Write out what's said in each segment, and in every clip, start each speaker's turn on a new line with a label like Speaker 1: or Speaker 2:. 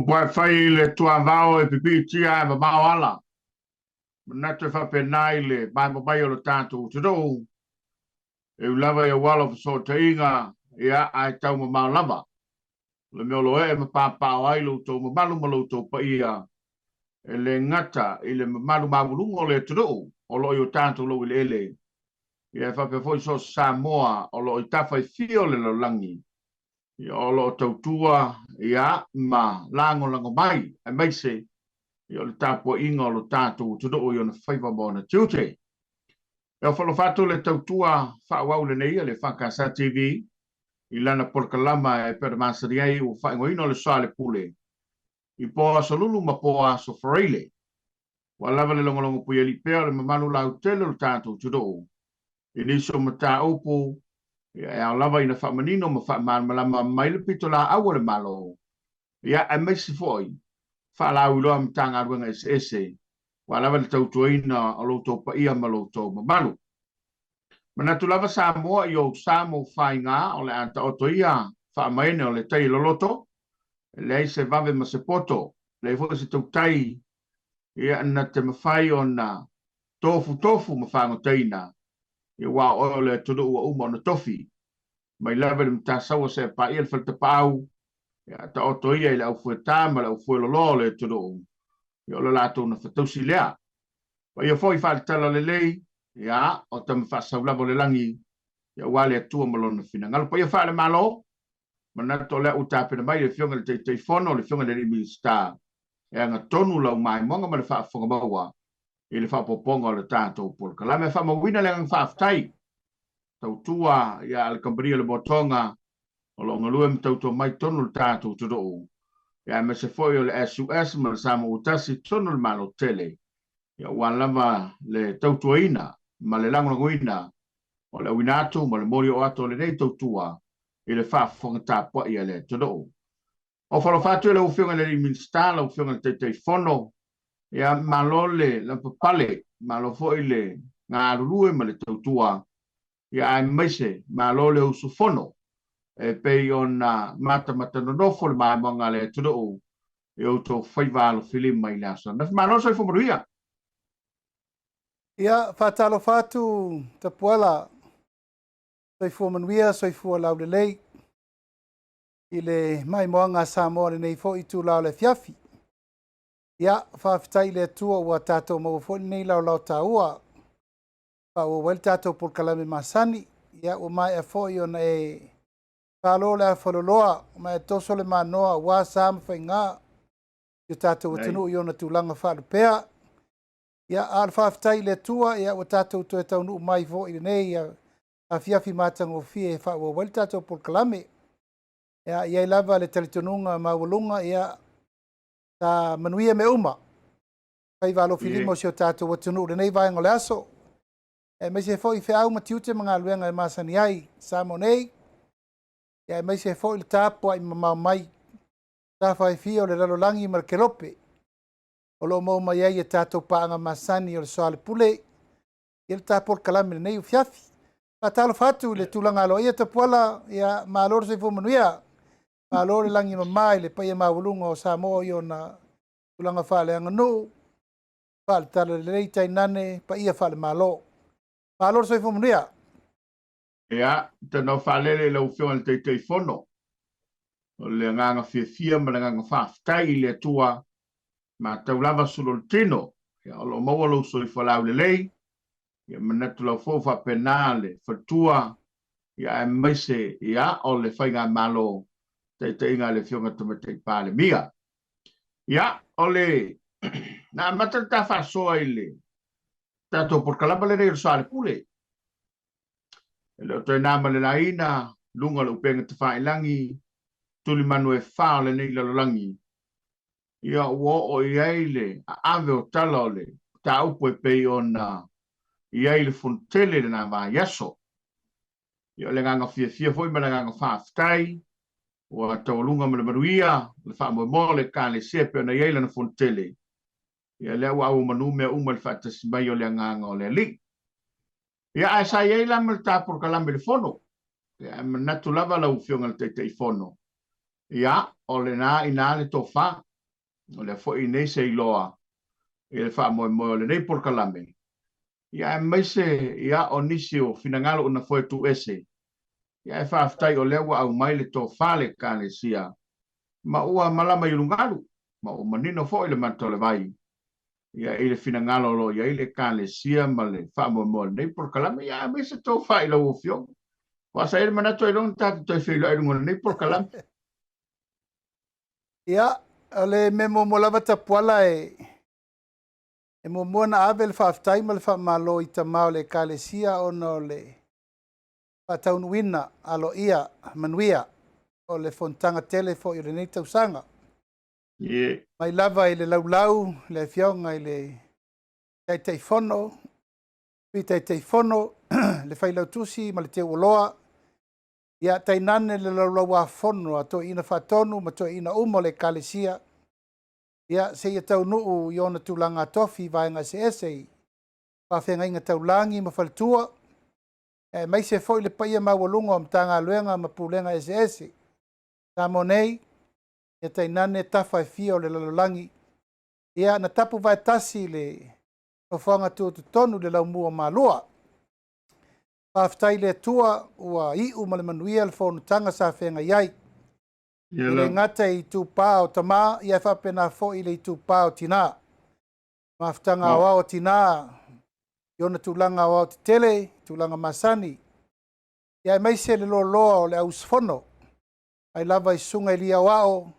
Speaker 1: Wa fai le tua vao e pipi tia e mao ala. Na te fa penai le bai mai o tanto te do. E lava e wala so te inga ia ai tau ma lava. Le me lo e ma pa ai lo to ma malu to pa ia. E le ngata i le malu mavulungo le te do. O lo yo tanto lo ile ele. Ia fa pe foi so Samoa o lo itafa i fio le lo langi. Ia o lo tautua ia ma lango mai. E mai se yo le tapo inga o lo tātou te do yo na whaiva mōna tiute. E o whalawhatu le tautua whaawau le nei le whakasa TV i lana porkalama e pera masari ai o whaingoino le Soalepule. I poa sa Lulu ma poa sa Freile. Wa lava le longolongo pui ali pea le mamanu lau tele le tātou te do. I niso ma tā opo e au lava ina whamanino ma whamalama mai le pito la awa le malo. Ia e meisi foi. Whalau iloa mtanga ruenga ese. Wa lava le tautuaina o lo tō pa ia ma lo tō mamalu. Manatu lava Samoa i o Samoa whainga o le anta oto ia whaamaene o le tei loloto. Le eise vave ma se poto. Le fo se tautai ia na te mawhai o na tofu ma whangoteina. Ia wā o le tudu ua uma o na tofi. Mai lava le mtasawa se pa ia le whaltapau. Ia ta oto ia i le au fue tāma le au fue lolo le tudu. Ia le lato na whatausi lea. Pa ia foi whaletala le lei. Ia o tama whasaulavo le langi. Ia wale atua malona fina. Ngalo pa ia whale malo. Manato lea utapena mai le fionga le teitei fono le fionga le rimi star. Ia nga tonu lau mai monga ma le whaafonga maua. I le whaapoponga o le tātou polka. La me whaamawina le ngang whaaftai. Tautua ia le kamparia le botonga. O lo ngalue me tautua mai tonu le tātou tudou. Ia me se foi o le SUS ma le Samoa utasi tonu le malo tele. Ia walama le tautuaina ma le langolangoina. O le winato ma le mori o ato le nei tautua. I le whaafonga tāpua ia le tudou. O whalawhatu le ufionga le minsta, le ufionga le teitei fono. Ia malole le papale, malo foi le ngā rurue ma le tautua. Ia ai maise malole usu fono. E pei o na mata nonofo le maamanga le tudou. E o tō whaivalo filima i le asa. Na malo sai fumaruia.
Speaker 2: Ia whatalo whatu tapuala. Sai fumanuia, sai fualau le lei. I le mai moanga Samoa nei fo i tū lau le fiafi. Ia, whawhitai le tua ua tātou mau fo nei lau tāua. Pa ua wali tātou por kalame masani. Ia, ua mai a fo i ona e whalo le a whaloloa. Mai a toso le manoa ua Sama whai ngā. Ia tātou utinu i ona tūlanga whalupea. Ia, al whawhitai le tua. Ia, ua tātou tu e taunu mai fo i nei. Ia, a fiafi mātango fie e wha ua wali tātou por kalame. Ia ia lava le talitonunga maulunga ia ta manuia me uma. Kai valo filimo sio tato watunu le nei vai ngole aso. E me se foi fe au matiute mga luenga e masani ai samo nei. Ia me se foi le tapo ai mama mai. Ta fai fio le lalo langi markelope. O lo mo mai ai tato paanga masani o le Soalepule. Il tapo kalame nei fiafi. Patalo fatu le tulanga lo ia tapuala ia malor se fo manuia. Malore langi mamai le paia mawulunga o Samoa i ona tulanga whale anga no. Whale tala le reitai nane pa ia whale malo. Malore soi fumanuia.
Speaker 1: Ia, tano whale le lau whionga le teitei fono. O le nganga fia ma le nganga whaftai le tua. Ma taulava sulo le tino. Ia, o lo maua lau soi whalau le lei. Ia, manatu lau fofa penale, whatua. Ia, e maise, ia, o le whainga malo. Te inga le fionga te pale mia. Ia, ole, na matata whasoa ile. Tato por kalapa le rei Soalepule. Ele o toi nama le laina, lunga le upenga te whailangi, tuli manu e whao le nei lalolangi. Ia, uo o iaile, a ave o tala ole, ta upo e pei o na iaile fontele le na wa yaso. Ia, le nganga fia foi ma le nganga whaftai, o taulunga ma le maruia, le whaamoe le ka le sepe na iaila na fontele. Ia lea ua au manu mea uma le whaatasimai o le nganga o le li. Ia a sa iaila ma le tāpor kalame le fono. Ia manatu lava lau fionga le teitei fono. Ia o le nā ina le tō wha, o le fo i nei se iloa e le wha mo le nei por kalame. Ia e maise ia o nisi o finangalo una foi tu ese. Ia e wha aftai o lewa au mai le tō whale kāne sia. Ma ua malama i lungalu. Ma o manino fo i le matole vai. Ia i le finangalo lo ia i le kāne sia ma le wha mo le nei por kalame. Ia e maise tō wha i lau o fio. Wa sa ele manato e long tatu toi whilo e lungo nei por kalame.
Speaker 2: Ia, ole memo mo lava tapuala e mo mona avel fa aftai mal fa malo i tamao le kalesia ono le pataunuina alo ia manuia o le fontanga telefo i le nei tausanga.
Speaker 1: Ie.
Speaker 2: Mai lava i le laulau, le fionga i le taitaifono, pi taitaifono, le whailau tusi ma le te uloa. Ia tainane le laulau a fono a to ina whatonu ma to ina umo le kalesia. Ia se ia tau nuu i ona tūlanga tofi vaenga se esei. Whawhenga inga taulangi ma whaltua. Mai se foi le paia mawalunga o mtanga luenga ma pūlenga ese ese. Tamo nei, ia tainane tafa e fia o le lalolangi. Ia na tapu vai tasi le whawhanga tonu le laumua malua. Whaftai le tua ua iu ma le manuia le whonu tanga sa whenga iai. Le ngata i tūpā o tamā, ia whapena fo i le tūpā o tina. Maftanga o tina, i ona tūlanga o te tele, tūlanga masani. Ia mai se le loa o le ausfono. Ai lava i sunga i lia wao.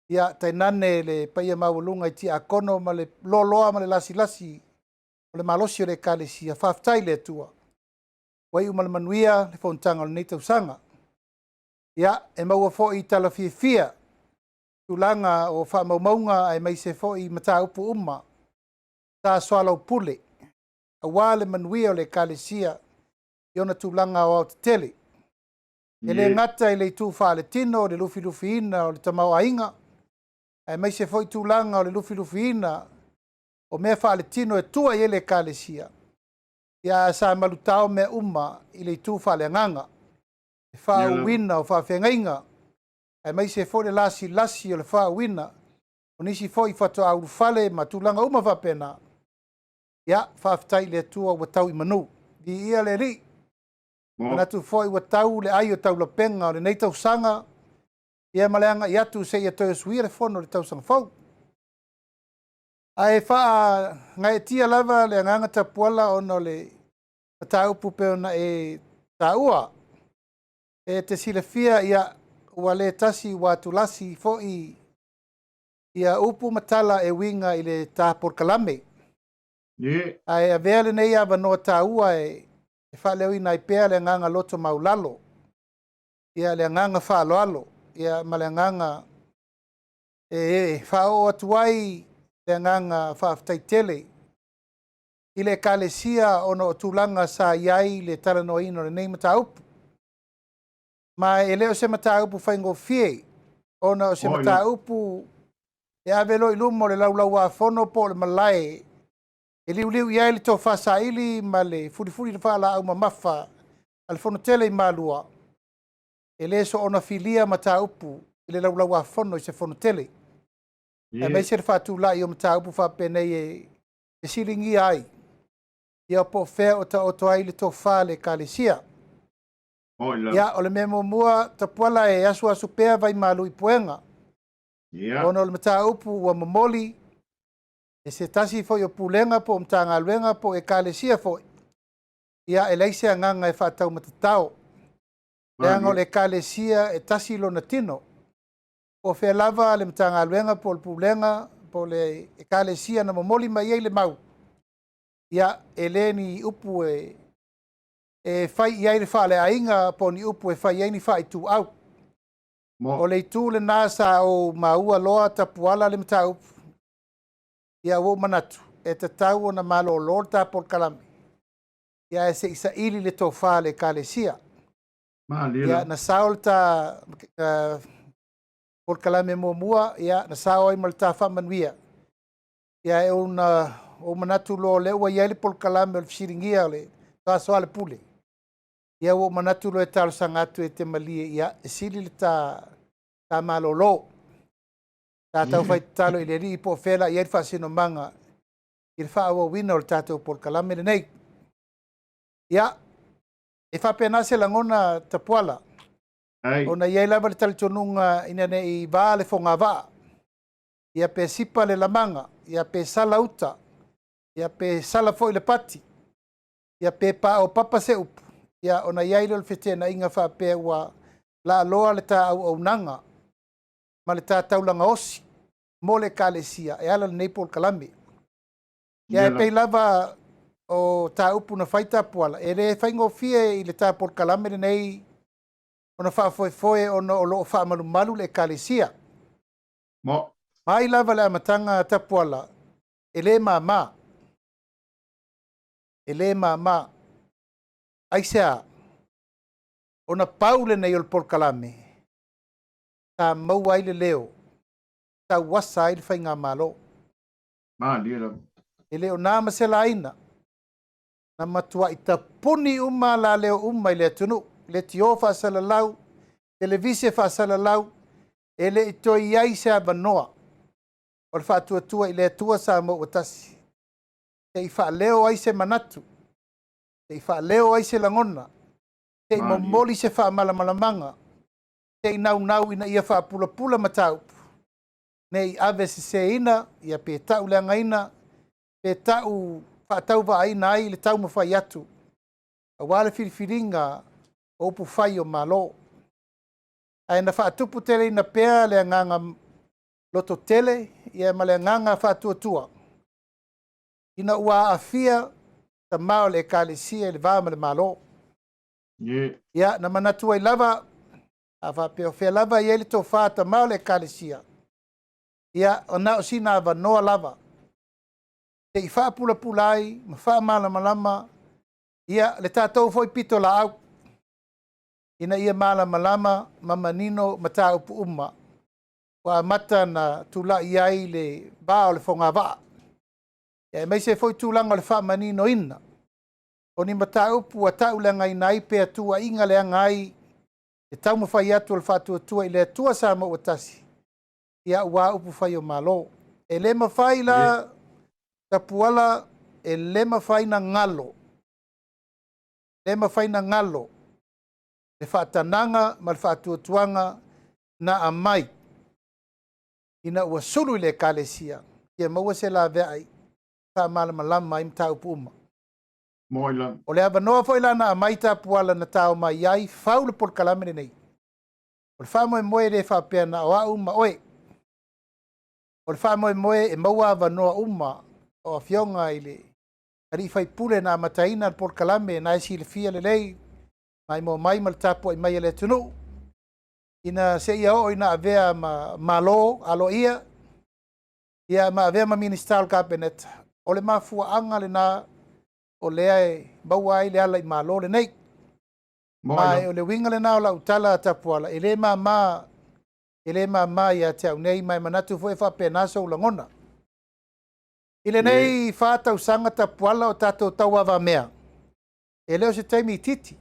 Speaker 2: Ia tainane le paia mawalunga i tia akono ma le loa ma le lasi. O le malosi o le kalesi a whaftai le tua. Wai umale manuia le whontanga o le neita usanga. Ia, e maua fo i tala fia. Tūlanga o whaamaumaunga e mai se fo i mata upu umma. Tā Soalepule. A wale manuia o le kalesia. I ona tūlanga o te tele. E le ngata i le tū whaale tino, le lufi ina o le tamau ainga. E mai se fo i tūlanga o le lufi ina. O mea whaale tino e tua i le kalesia. Ia sa malutao me umma i le tū whaale nganga. E wha wina o wha whengainga. E mai se fo le lasi o le wha wina. O nisi fo i whato au whale ma tūlanga uma whapena. Ia, whaftai le tua ua tau i manu. Di ia le ri. Manatu fo i ua tau le ai o tau la penga o le nei tau sanga. Ia maleanga i atu se ia toi suia le fono le tau sanga fau. Ai wha ngai tia lava le nganga tapuala ono le tau pupe ona e taua. E te sile fia ia ua le tasi watu lasi fo i ia upu matala e winga i le tā porkalame. Ai a vea le nei ava noa taua e wha leo ina i pēa le nganga loto maulalo. Ia le nganga wha aloalo. Ia ma le nganga wha o atuai le nganga wha aftaitele. I le kalesia ono o tūlanga sa iai le tala no ino le nei mata upu. Ma e leo se mata upu whaingo fie. Ono se mata upu e avelo i lumo le laulau a fono po le malai. E liu iai le tō whasaili ma le furifuri le whala au mamafa al fono tele i malua. E le so ona filia mata upu i le laulau a fono i se fono tele. E mai se le whatu lai o mata upu whapenei e silingi ai. Ia po whea o ta oto ai le tō whale kalesia. Ia o le memo mua tapuala e asu pea vai malu i poenga. Ono le mata upu ua mamoli. E se tasi foi o pulenga po mtanga luenga po e kalesia foi. Ia e leise anganga e whatau matatao. Leanga o le kalesia e tasi lo na tino. O whea lava le mtanga luenga po le pulenga po le e kalesia na mamoli mai ei le mau. Ia e le ni upu e whai iai le whale ainga po ni upu e whai iai ni whai tu au. O le tu le nasa o maua loa tapuala le mta upu. Ia wo manatu e te tau o na malo o lorta por kalame. Ia e se isa ili le tō whale kalesia. Ia na saol ta por kalame mua ia na sao ai malta whamanuia. Ia e o manatu lo leua iai le por kalame o le fisiringia le tā Soalepule. Ia wo manatu lo e talo sangatu e te malie ia e sili le tā malo lo. Tātou whai talo i le ri po whela i erwha sino manga i le wha wina o le tātou Polokalame le nei. Ia, e whapena se langona tapuala. Ona iai lava le talitonunga ina ne i vā le whonga vā. Ia pe sipa le lamanga, ia pe sala uta, ia pe sala fo i le pati, ia pe pa o papa se upu. Ia ona iai le whetena inga whapea ua la loa le tā au nanga, ma le tā taulanga osi, mo le kalesia, e ala le nei Polokalame. Ia e pei lava o tā upu na whaita puala, e le whaingofie i le tā Polokalame le nei, ona whaafoe ona o loo whaamalu le kalesia.
Speaker 1: Mo.
Speaker 2: Mai lava le amatanga tapuala, e le mama. E le mama. Aisea, ona paule nei o le Polokalame. Ta mau ai le leo. Ta wasa ai le whainga malo.
Speaker 1: Lira.
Speaker 2: E leo nā masela aina. Na matua i ta puni uma la leo uma i le atunu. Le tio whaasalalau, televise whaasalalau, e le itoi ai se abanoa. O le whaatuatua i le atua Samoa watasi. Te i whaaleo ai se manatu. Te i whaaleo ai se langona. Te i momoli se whaamalamalanga. Te i nau ina ia whaapula mataupu. Ne i ave se ina, ia pe tau leanga ina, pe tau whaatau wa aina ai le tau mawhai atu. A wale whiriwhiringa o upu whai o malo. Ai na whaatupu tele ina pea le nganga loto tele, ia ma le nganga whaatuatua. Ina ua afia ta mao le kalesia le vama le malo. Ia na manatua i lava, a whapeo whea lava i ele tō whata mao le kalesia. Ia ona o sina ava noa lava. Te i whaapula ai, ma whaamalama, ia le tātou foi pito la au. Ina ia malama mamanino mata upu uma. Wa mata na tula iai le ba o le whonga waa. E mai se foi tūlanga le whaamanino ina. O ni mata upu a taulanga ina ai pea tua inga le angai. E tau mawhai atu le whaatua i le atua Samoa watasi. Ia ua upu whai o malo. E le mawhai la tapuala e le mawhai na ngalo. Le mawhai na ngalo. Le whaatananga ma le whaatuatuanga na amai. Ina ua sulu i le kalesia. Ia maua se la vea ai. Whaamalamalama i mta upu uma.
Speaker 1: Moila.
Speaker 2: O le avanoa fo ila na amai tapuala na tau mai ai whau le Polokalame nei. O le whaamoe moe le whaapea na o a uma oe. O le whaamoe moe e maua avanoa uma o a fionga i le ari whai pule na amataina le Polokalame na esi le fia le lei. Mai mo mai mal tapu ai mai le tunu. Ina se ia o ina avea malo alo ia. Ia ma avea ma ministerial cabinet. O le mafua anga le na o lea e baua ai le ala i malo le nei. Mai o le winga le na o la utala tapuala. E le mama ia te au nei mai manatu fo e whapena so ulangona. Ile nei whātau sanga tapuala o tātou tauawa mea. E leo se taimi i titi.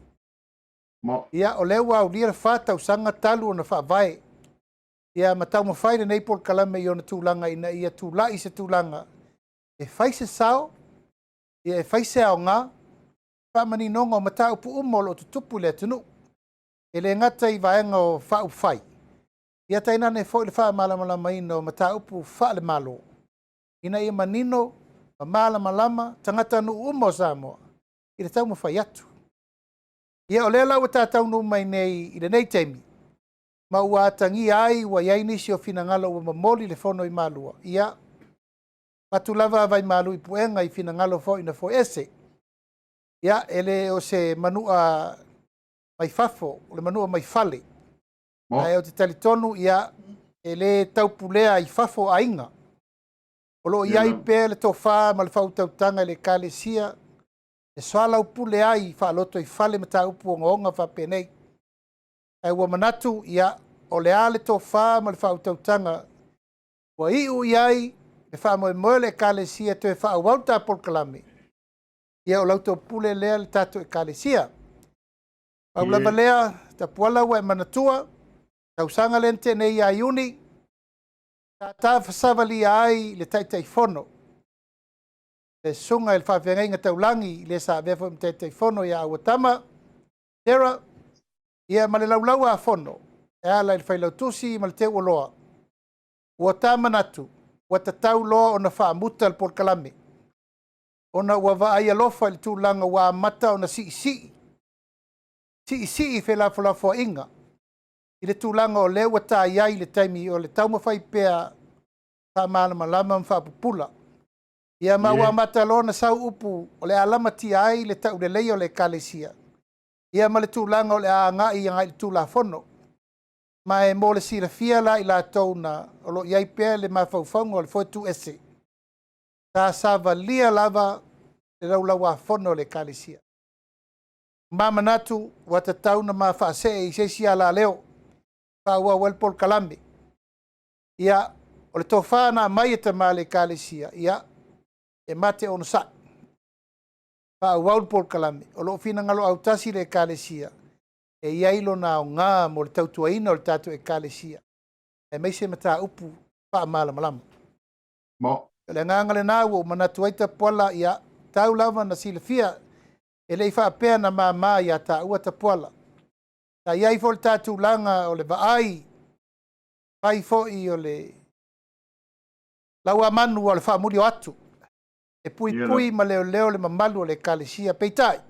Speaker 2: Ia o leo au lia whātau sanga talu o na whaavae. Ia matau mawhaire nei Polokalame i ona tūlanga ina ia tūlai se tūlanga. E whaise sao, ia e whaise ao ngā, whamani nonga o matau pu umolo o tutupu le tunu. E le ngata i vaenga o whau whai. Ia tainane fo le wha malamalama ina o matau pu wha le malo. Ina ia manino, malamalama, tangata nu umo Samoa. I le tau mawhai atu. Ia o lea lau a tātau no mai nei i le nei teimi. Ma ua tangi ai wa iai nisi o finangalo ua mamoli le fono i malua. Ia patulava vai malu i puenga i finangalo fo ina fo ese. Ia ele o se manua mai fafo, o le manua mai fale. Ai o te talitonu ia ele taupulea i fafo a inga. O lo iai pe le tofa ma le fautautanga le kalesia. E soala upule ai whaaloto i whale mata upu o ngonga whapenei. Ai ua manatu ia o le ale tō wha ma le whautautanga. Ua iu iai le wha moe le kalesia to e wha awauta Polokalame. Ia o lauto pule lea le tato e kalesia. Au lava lea ta puala ua e manatua. Tausanga lente nei a iuni. Ta fasavalia ai le taitaifono. Le sunga il whawhenga taulangi le sa vefo taitaifono ia awatama. Tera, ia male laulau a fono. E ala il whailautusi male te uloa. Ua tamanatu, ua tatau loa o na whaamuta al porkalame. Ona ua vaai alofa il tūlanga wa mata o na si. Si whelafo inga. I le tūlanga o lewa tā iai le taimi o le taumawhai pēa tā mālama lama mwhapupula. Ia maua mata lona sau upu o le alama ti ai le tau le lei o le kalesia. Ia ma le tūlanga o le aangai i ngai le tūlafono. Ma e mo le sira fia la i la tau na o lo iai pēa le mawhauwhaunga o le fotu ese. Tā sava lia lava le raulawa fono le kalesia. Mama natu wata tau na mawhaase i seisi ala leo. Ua welpol kalambe. Ia o le tofana mai e tamale kalesia. Ia e mate ono sa. Welpol kalambe. O lo fina ngalo autasi le kalesia. E iailo na o ngā mo le tautuaina o le tatu e kalesia. E meise mata upu pa malama.
Speaker 1: Mo.
Speaker 2: Le nganga le nā o manatuaita pola ia tau lava na silafia. E le ifa apea na mama ia ta ua ta pola. Ta iai fo le tatu langa o le vaai, pai fo i o le laua manu o le whaamuri o atu. E pui ma leo le mamalu o le kalesia peitai.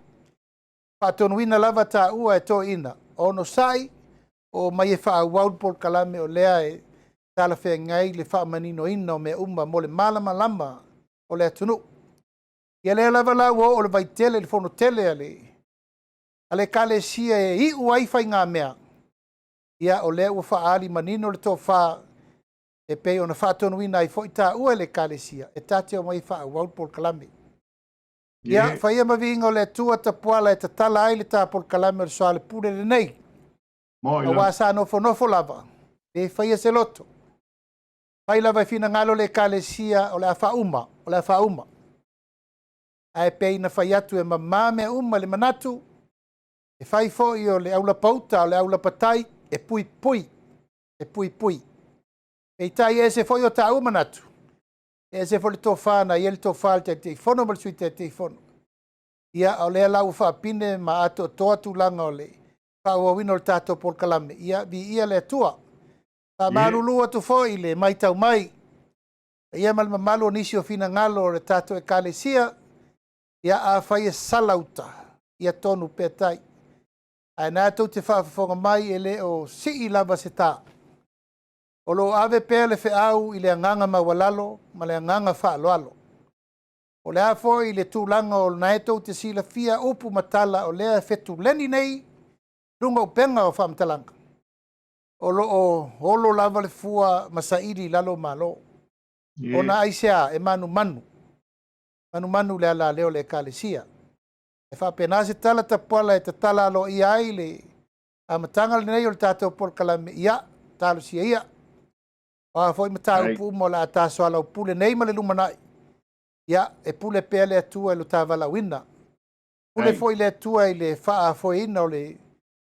Speaker 2: Whaatonuina lava ta ua e to ina. Ono sai o mai e whaauaupol kalame o lea e tala whea ngai le whaamanino ina o mea umma mo le malama lama o le atunu. Ia lea lava lau o le vaitele le fono tele ale kalesia e i uai fai ngā mea. Ia o lea ua whaali manino le tō wha e pei ona whaatonuina i fo ta ua le kalesia. E tate o mai wha waupol kalame. Ia whaia mavinga o le tua tapuala e ta tala ai le ta pol kalame o le Soalepule le nei. A wasa nofo lava. E whaia se loto. Whai lava fina ngalo le kalesia o le a uma. Ai pei na whai atu e mamame uma le manatu. E whai fo i o le aula pauta o le aula patai e pui. E tai e se fo i o ta umanatu. E se fo le tō whāna i e le tō whāle te whono ma le sui te whono. Ia o le lau whapine ma ato toa tūlanga o le whauawina o le tātou pol kalame. Ia vi ia le atua. Pa marulu atu fo i le mai tau mai. Ia malma malu o nisi o fina ngalo o le tātou e kalesia. Ia a whai e salauta. Ia tonu pētai. Ai nā tau te whaafonga mai e le o si i lava se tā. O lo ave pēr le wheau i le anganga mawalalo, ma le anganga whaaloalo. O le afo i le tūlanga o na e tau te sila fia upu matala o lea whetu leni nei, runga o penga o whaamtalanga. O lo o holo lava le fua masairi lalo malo. O na aisea e manu. Manu le ala leo le kalesia. E whapena se tala tapuala e ta tala alo i ai le amatanga le nei o le tātou pol kalame ia, talo sia ia. O foi mata upu mo la taso ala pule nei ma le lumanai. Ia e pule pea le atua e lo tavala wina. Pule foi le atua i le faa foi ina o le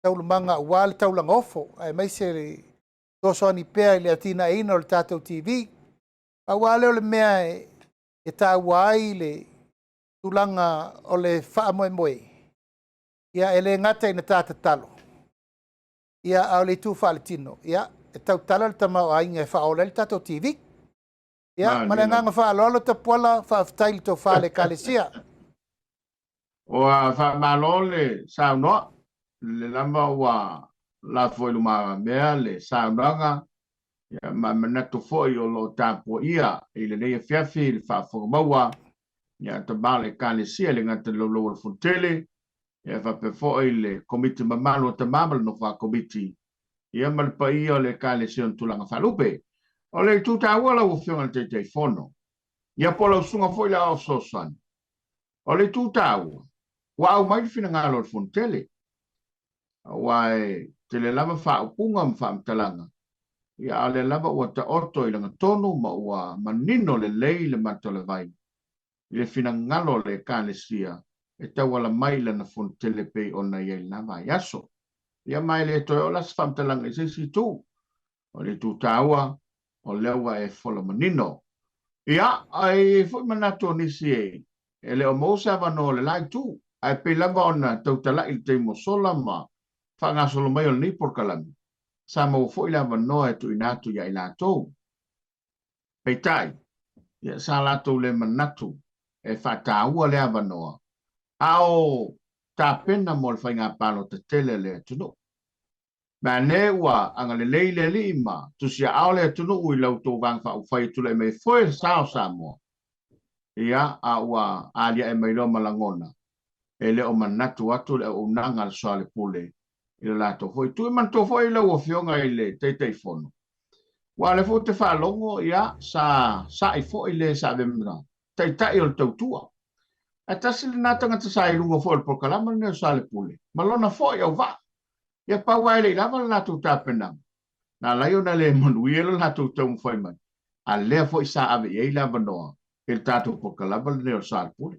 Speaker 2: taulumanga ua le taulanga ofo. Ai mai se le toso ani pea i le atina ina o le tātou TV. A ua leo le mea e tā ua ai le tulanga o le faa moe. Ia e le ngata ina tāta talo. Ia au le tu faa le tino. Ia e tau tala le tamau ainga e whaola le tātou TV. Ia, ma le nganga whaalolo ta puala whaaftai le tō whaale kalesia.
Speaker 1: O a whaamalole saunoa, le lamba ua la foi luma mea le saunoanga, ia ma manatu foi o lo tāpua ia, i le leia fiafi, le whaafonga ia ta bale kalesia le ngata lolo le fontele, ia whape foi le komiti mamalo ta mamal no wha komiti. Ia malpa ia le kalesia tulanga whalupe. O le tuta wala o whionga te whono. Ia pola usunga foi la o sosan. O le tuta ua. Wa au mai fina ngalo le fontele. Wa te le lava whaupunga mwhaamtalanga. Ia le lava ua ta oto i langa tonu ma ua manino le lei le matole vai. Le fina ngalo le kalesia. E tawala mai lana fontele pe ona ia lava yaso. Ia mai le toi o las whaamtalanga i sisi tu. O le tuta ua. o lewa e fola manino. Ia, ai fo manato nisi e le o mousa vano le lai tu, ai pe lava ona tautala il te mosola ma whanga solo mai o ni por kalami. Sa mo fo ila vano e tu inatu ya ilato. Peitai, ia sa lato le manatu e whataua le avanoa. Ao ta pena mo le whainga palo te tele le tunu. Ma ne ua anga le leile lima, tu sia ao le tunu ui lau tō vang wha uwhai tule me foe sao Samoa. Ia a ua alia e mai lo malangona. E le o manatu atu le o nanga le Soalepule. I le lato foi. Tu man tō foi lau o fionga i le teitei fono. Wa le fo te whalongo ia sa i fo i le sa vemna. Teitai o le tautua. E tasi le natanga te sa i lungo fo le pokalama le Soalepule. Malona fo i au va. Ia pa wai le lava le natu tāpenam. Na laio na le manuia le natu tau mwhai mai. A lea fo i sa ave i lava noa. Il tātou pokalama le neo Soalepule.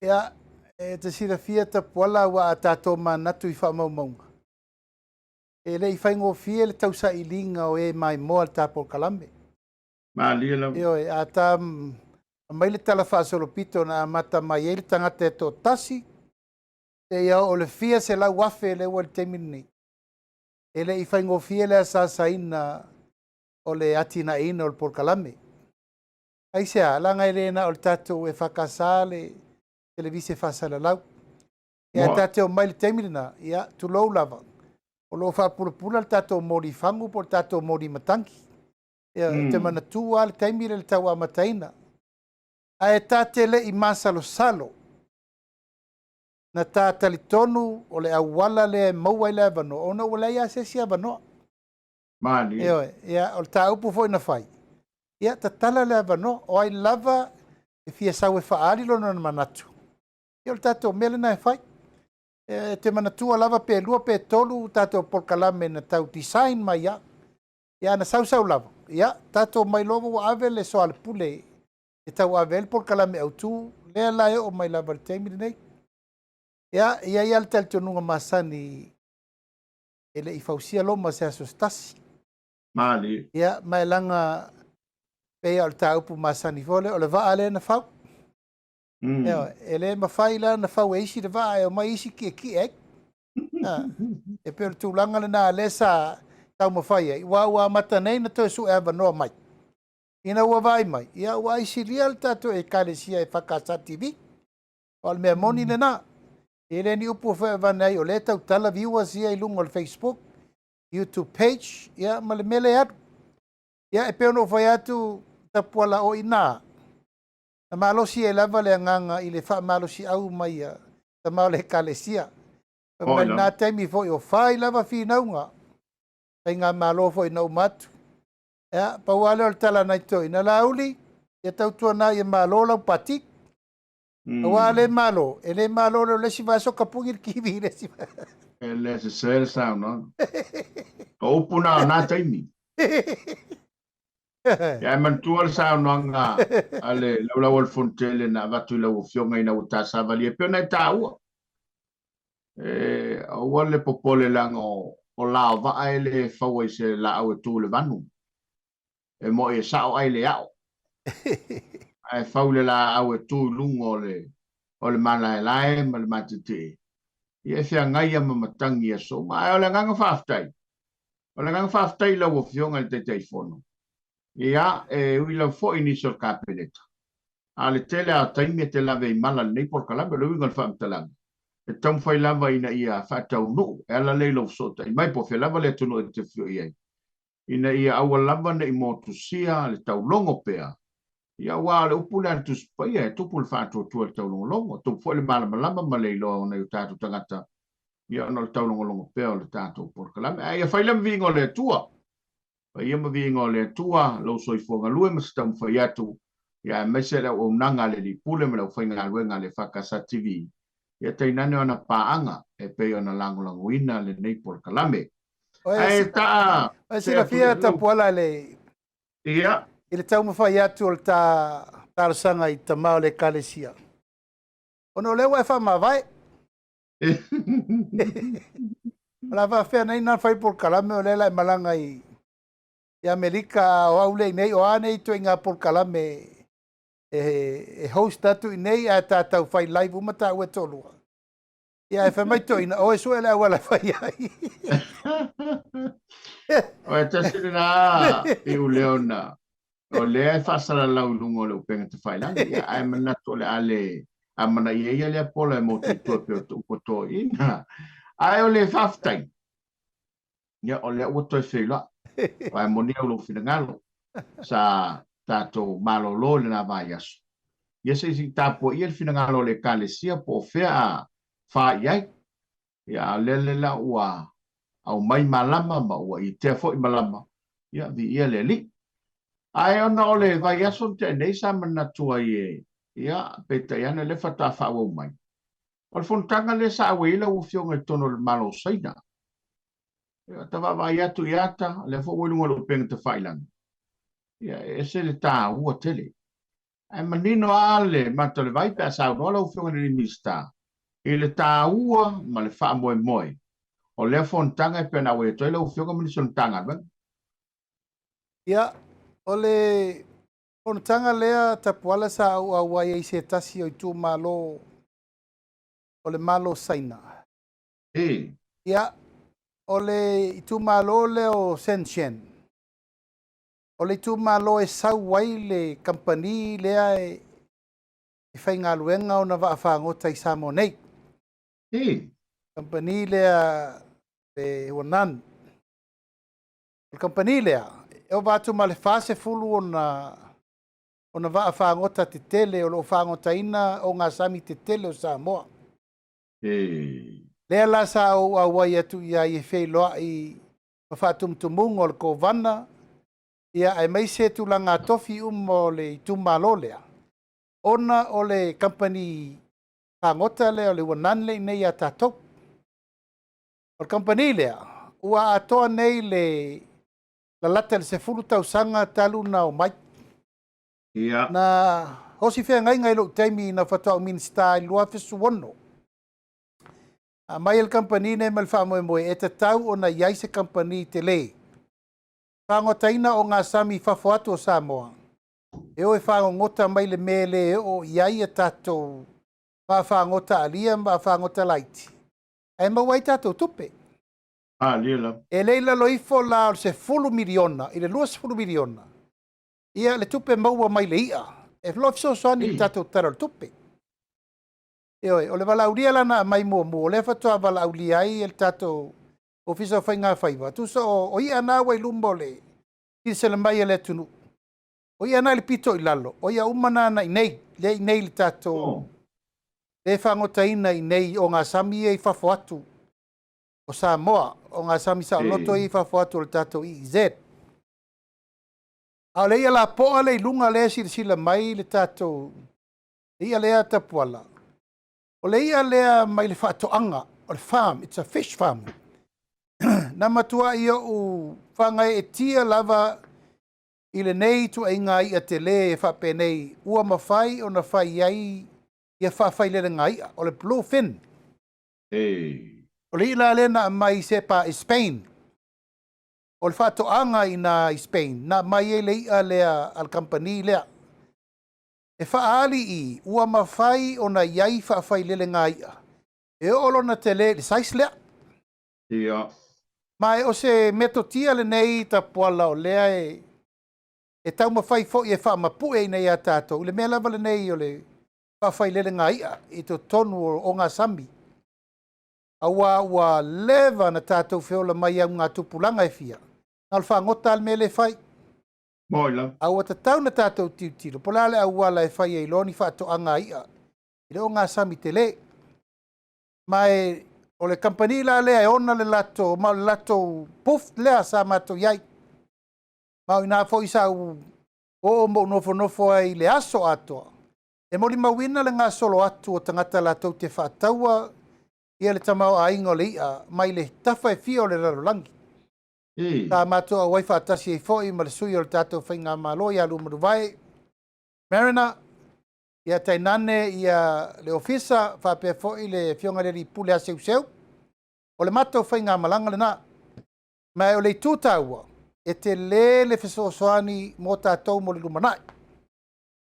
Speaker 2: Ia, e te sira fia ta puala wa a tātou manatu i whamaumaunga. E le i whaingo fia le tausa i linga o e mai moa le tāpol kalame.
Speaker 1: Ma lia la.
Speaker 2: Io e a tā mai le tala whaasolopito na mata mai e le tangata e tō tasi. E ia o le fia se lau wafe le ua le temini. E le i whaingo fia le asasaina o le atina ina o le pol kalame. Ai sea, langa i le na o le tātou e whakasa le televise whasala lau. Ia tātou mai le temina, ia tu lou lava. O lo whapurapura le tātou mori whangu po le tātou mori matangi. Ia te mana tua le temina le tau amataina. A e tāte le i masalo salo. Na tātali tonu o le awala le maua i le avano. Ona o le ia se si avano.
Speaker 1: Mali.
Speaker 2: Ia o le tā upu fo ina whai. Ia ta tala le avano o ai lava e fia sau e whaari lona na manatu. Ia o le tātou mele na e whai. Te manatua lava pe lua pe tolu tātou polkalame na tau design mai ia. Ia na sau lava. Ia tātou mai logo wa ave le Soalepule. E tau ave le polkalame au tu. Lea lae o mai lava le teimiri nei. Ia le tali tonunga masani e le i fausia loma se aso stasi.
Speaker 1: Mali.
Speaker 2: Ia mai langa pea o le taupu masani vole o le vaa le na fau. Ia e le mawhai la na fau e isi le vaa e o mai isi ki ek. E peo le tūlanga le na le sa tau mawhai e. Ua mata nei na toi su e ava noa mai. Ina ua vai mai. Ia ua isi lia le tato e kalesia e whakasa TV. O le mea moni le na. E le ni upu whae vanei o le tau tala viewers ia i lungo le Facebook, YouTube page, ia ma le mele atu. Ia e peo no whai atu tapuala o ina. Na malosi e lava le anganga i le wha malosi au mai ta mao le kalesia. Mai nā teimi fo i o whai lava fi naunga. Pai ngā malo fo i nau matu. Ia pauale o le tala nai toi. Na lauli, ia tau tua na i malo lau patik. Wa le malo, e le malo le si va so kapungi ki vi le si.
Speaker 1: E le se sel sa no. O puna na taimi. Ya man tual sa no nga ale la wal fontele na vatu la o fionga ina o tasa vali pe na tau. O wale popole lang o la va ele fawe se la o tu le vanu. E mo e sa o ele ao. Ai faule la au e tu lungo o le mana e lae ma le matete. Ia fia ngai ama matangi a so, ma o le nganga whaftai. O le nganga whaftai lau o fionga le te fono. Ia ui lau fo inisor kapeleta. A le tele a taimi te lave i mala nei por kalame, lau ingal whaamtalanga. E tam whai lava ina ia whatau no, e ala leilo sota. I mai po fia lava le tunu e te fio iai. Ina ia awa lava na i motu sia, le tau longo pea. Ia wa le upu le tu spaia e tupu le whātua tua le taulongolongo. Tupu fo le malama ma leilo na i tātou tangata. Ia ona le taulongolongo pea o le tātou porkalame. Ia whailam vingo le tua. Ia ma vingo le tua, lau soifonga lue ma se tamu whai atu. Ia mese le o nanga le li pule me lau whainga luenga le whakasa TV. Ia teinane ona paanga e pei ona langolangoina le nei porkalame.
Speaker 2: Ai ta. Ai sila fia tapuala le.
Speaker 1: Ia.
Speaker 2: I le tau mawhai atu o le tarasanga i ta mao le kalesia. Ono lewa e wha mawai. La wha whea nei nan whai por kalame o lela e malanga i ia Amerika o au le nei o ane to inga por kalame host atu nei a tatau fai live umata ua tolua. Ia e whamai to ina o e sua la wala fai ai.
Speaker 1: O e tasiri na i u leona. O lea e whasara lau lungo le upenga te whailangi. Ia ai manatu le ale a mana ia lea pola e motu tua peo tu upoto ina. Ai o le whaftai. Ia o lea uto e whila. Wai moni au lo finangalo. Sa tato malolo le na vai asu. Ia se si tapo ia le finangalo le kalesia po fea a wha iai. Ia lele la ua au mai malama ma ua i te fo i malama. Ia vi ia le li. Ai ona o le vai asu te nei sa manatua ie. Ia peta iana le fata wha au mai. O le fontanga le sa awe ila u fionga i tono le malo saina. Ia tawa vai atu iata le fo uilunga lo penga te whailangi. Ia e se le tā ua tele. Ai manino ale mata le vai pe sa no lo fionga ni mista. I le tā ua ma le wha moe moe. O le fontanga e pena we to le u fionga mani son tanga ba.
Speaker 2: Ia o le fontanga lea tapuala sa au au ai e se tasi o i tu malo o le malo saina. Ia o le i tu malo le o Senshen. O le tu malo e sau wai le company lea e whai ngā luenga o na wa whaangota i Samoa nei. Company lea e wanan. O company lea e o watu ma le fase fulu o na wa whaangota te tele o lo whaangota ina o ngā sami te tele o Samoa. Lea la sa au awai atu ia i whai loa i whaatumtumungo le kovana. Ia ai mai se tu langa tofi mo le tumalo lea. Ona o le company pangota lea o le wanan le nei a tatou. O le company lea, ua atoa nei le la lata le se fulu tausanga talu na o mai. Na hosi whea ngai ngai lo taimi na whatoa o minsta i lua fisu wono. A mai el company ne mal wha moe moe e te tau o na iai se company te le. Whangotaina o ngā sami whafuatu o Samoa. E o e whangota mai le mele o iai e tatou whangota alia ma whangota laiti. E mawai tatou tupe.
Speaker 1: Lila.
Speaker 2: E leila loifo la o se fulu miliona, i le luas fulu miliona. Ia le tupe maua mai le ia. E lofso soani le tatou tara le tupe. E oi, o le walaulia lana mai mua mua. O le whatoa walaulia ai el tatou ofisa o whainga whaiva. Tu so o ia nā wai lumbo le. I se le mai le tunu. O ia nā le pito i lalo. O ia umana na i nei. Le i nei le tatou. Le whangota ina i nei o ngā sami e i whafo atu. O Samoa. O ngā sami sa o loto i whafo atu o le tatou i Z. A le ia la poa le i lunga le sila mai le tatou. Ia lea tapuala. O le ia lea mai le whatoanga. O le farm. It's a fish farm. Na matua ia u whangai e tia lava i le nei tu e ngā ia te le e whape nei ua mawhai o na whai iai ia whawhai le ngai o le bluefin. O le ila lena mai se pa i Spain. O le whatoanga i na i Spain. Na mai e le ia lea al company lea. E whaali i ua mawhai o na iai whawhai le ngai ia. E olo na te le sais lea. Mai o se metotia le nei ta poala o lea e tau mawhai fo i e wha mapu e nei a tātou. Le mea lava le nei o le whawhai lele ngā ia i to tonu o ngā sambi. Awa ua leva na tātou whiola mai au ngā tupulanga e fia. Nal wha ngota al me le whai.
Speaker 1: Moila.
Speaker 2: Awa ta tau na tātou tiutilo. Polale au wala e whai e iloni wha to anga ia. I le o ngā sambi te le. Mai o le company la lea e ona le lato, ma le lato puf lea sa mato iai. Mau ina fo isa o mo nofo ai le aso atoa. E moli mawina le ngā solo atu o tangata lato te whaataua ia le tamau a ingo le ia, mai le tafa e fio le rarolangi. Tā mato a wai whaatasi e foi ma le sui o le tātou whainga malo ia lumaru vai. Marina, ia tainane ia le ofisa whapea foi le fionga le pule a seu. O le mato whainga malanga le nā. Mai o le tūtaua. e te le fesoasoani mo tātou mo le lumanai.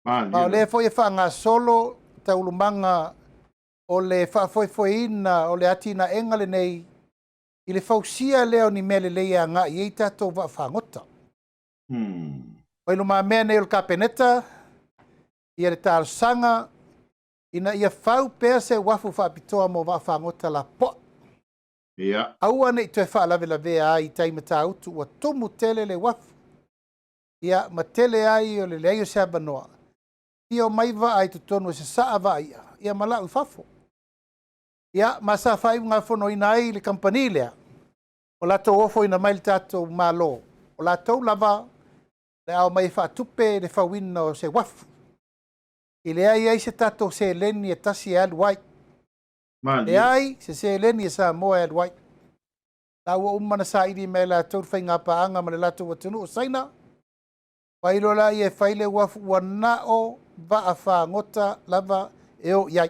Speaker 2: Ma o le foi e whaanga solo taulumanga o le whaafoefoeina o le atina engale nei i le fausia leo ni mele leia ngā i tātou wa whangota. O ilu maa mea nei o le kapeneta, ia le tārsanga, ina ia whau pēr se wafu whaapitoa mo wa whangota la po. Aua nei toi whaalawe la vea ai taima tā utu ua tomu tele le wafu. Ia ma tele ai o le leio se abanoa. Ia maiva ai tutonu se saa va ia. Ia mala ufafo. Ia masa whai ngā whono ina ai le kampani lea. O lato ofo ina mai le tātou malo. O lato lava le au mai whaatupe le whawina o se wafu. I le ai ai se tātou se leni e tasi e alu wai. Le ai se leni e Samoa e alu wai. La ua umana sa iri me la tau whai ngā paanga ma le lato watunu o saina. Wailo la i e whaile wafu ua nao va a whangota lava e o iai.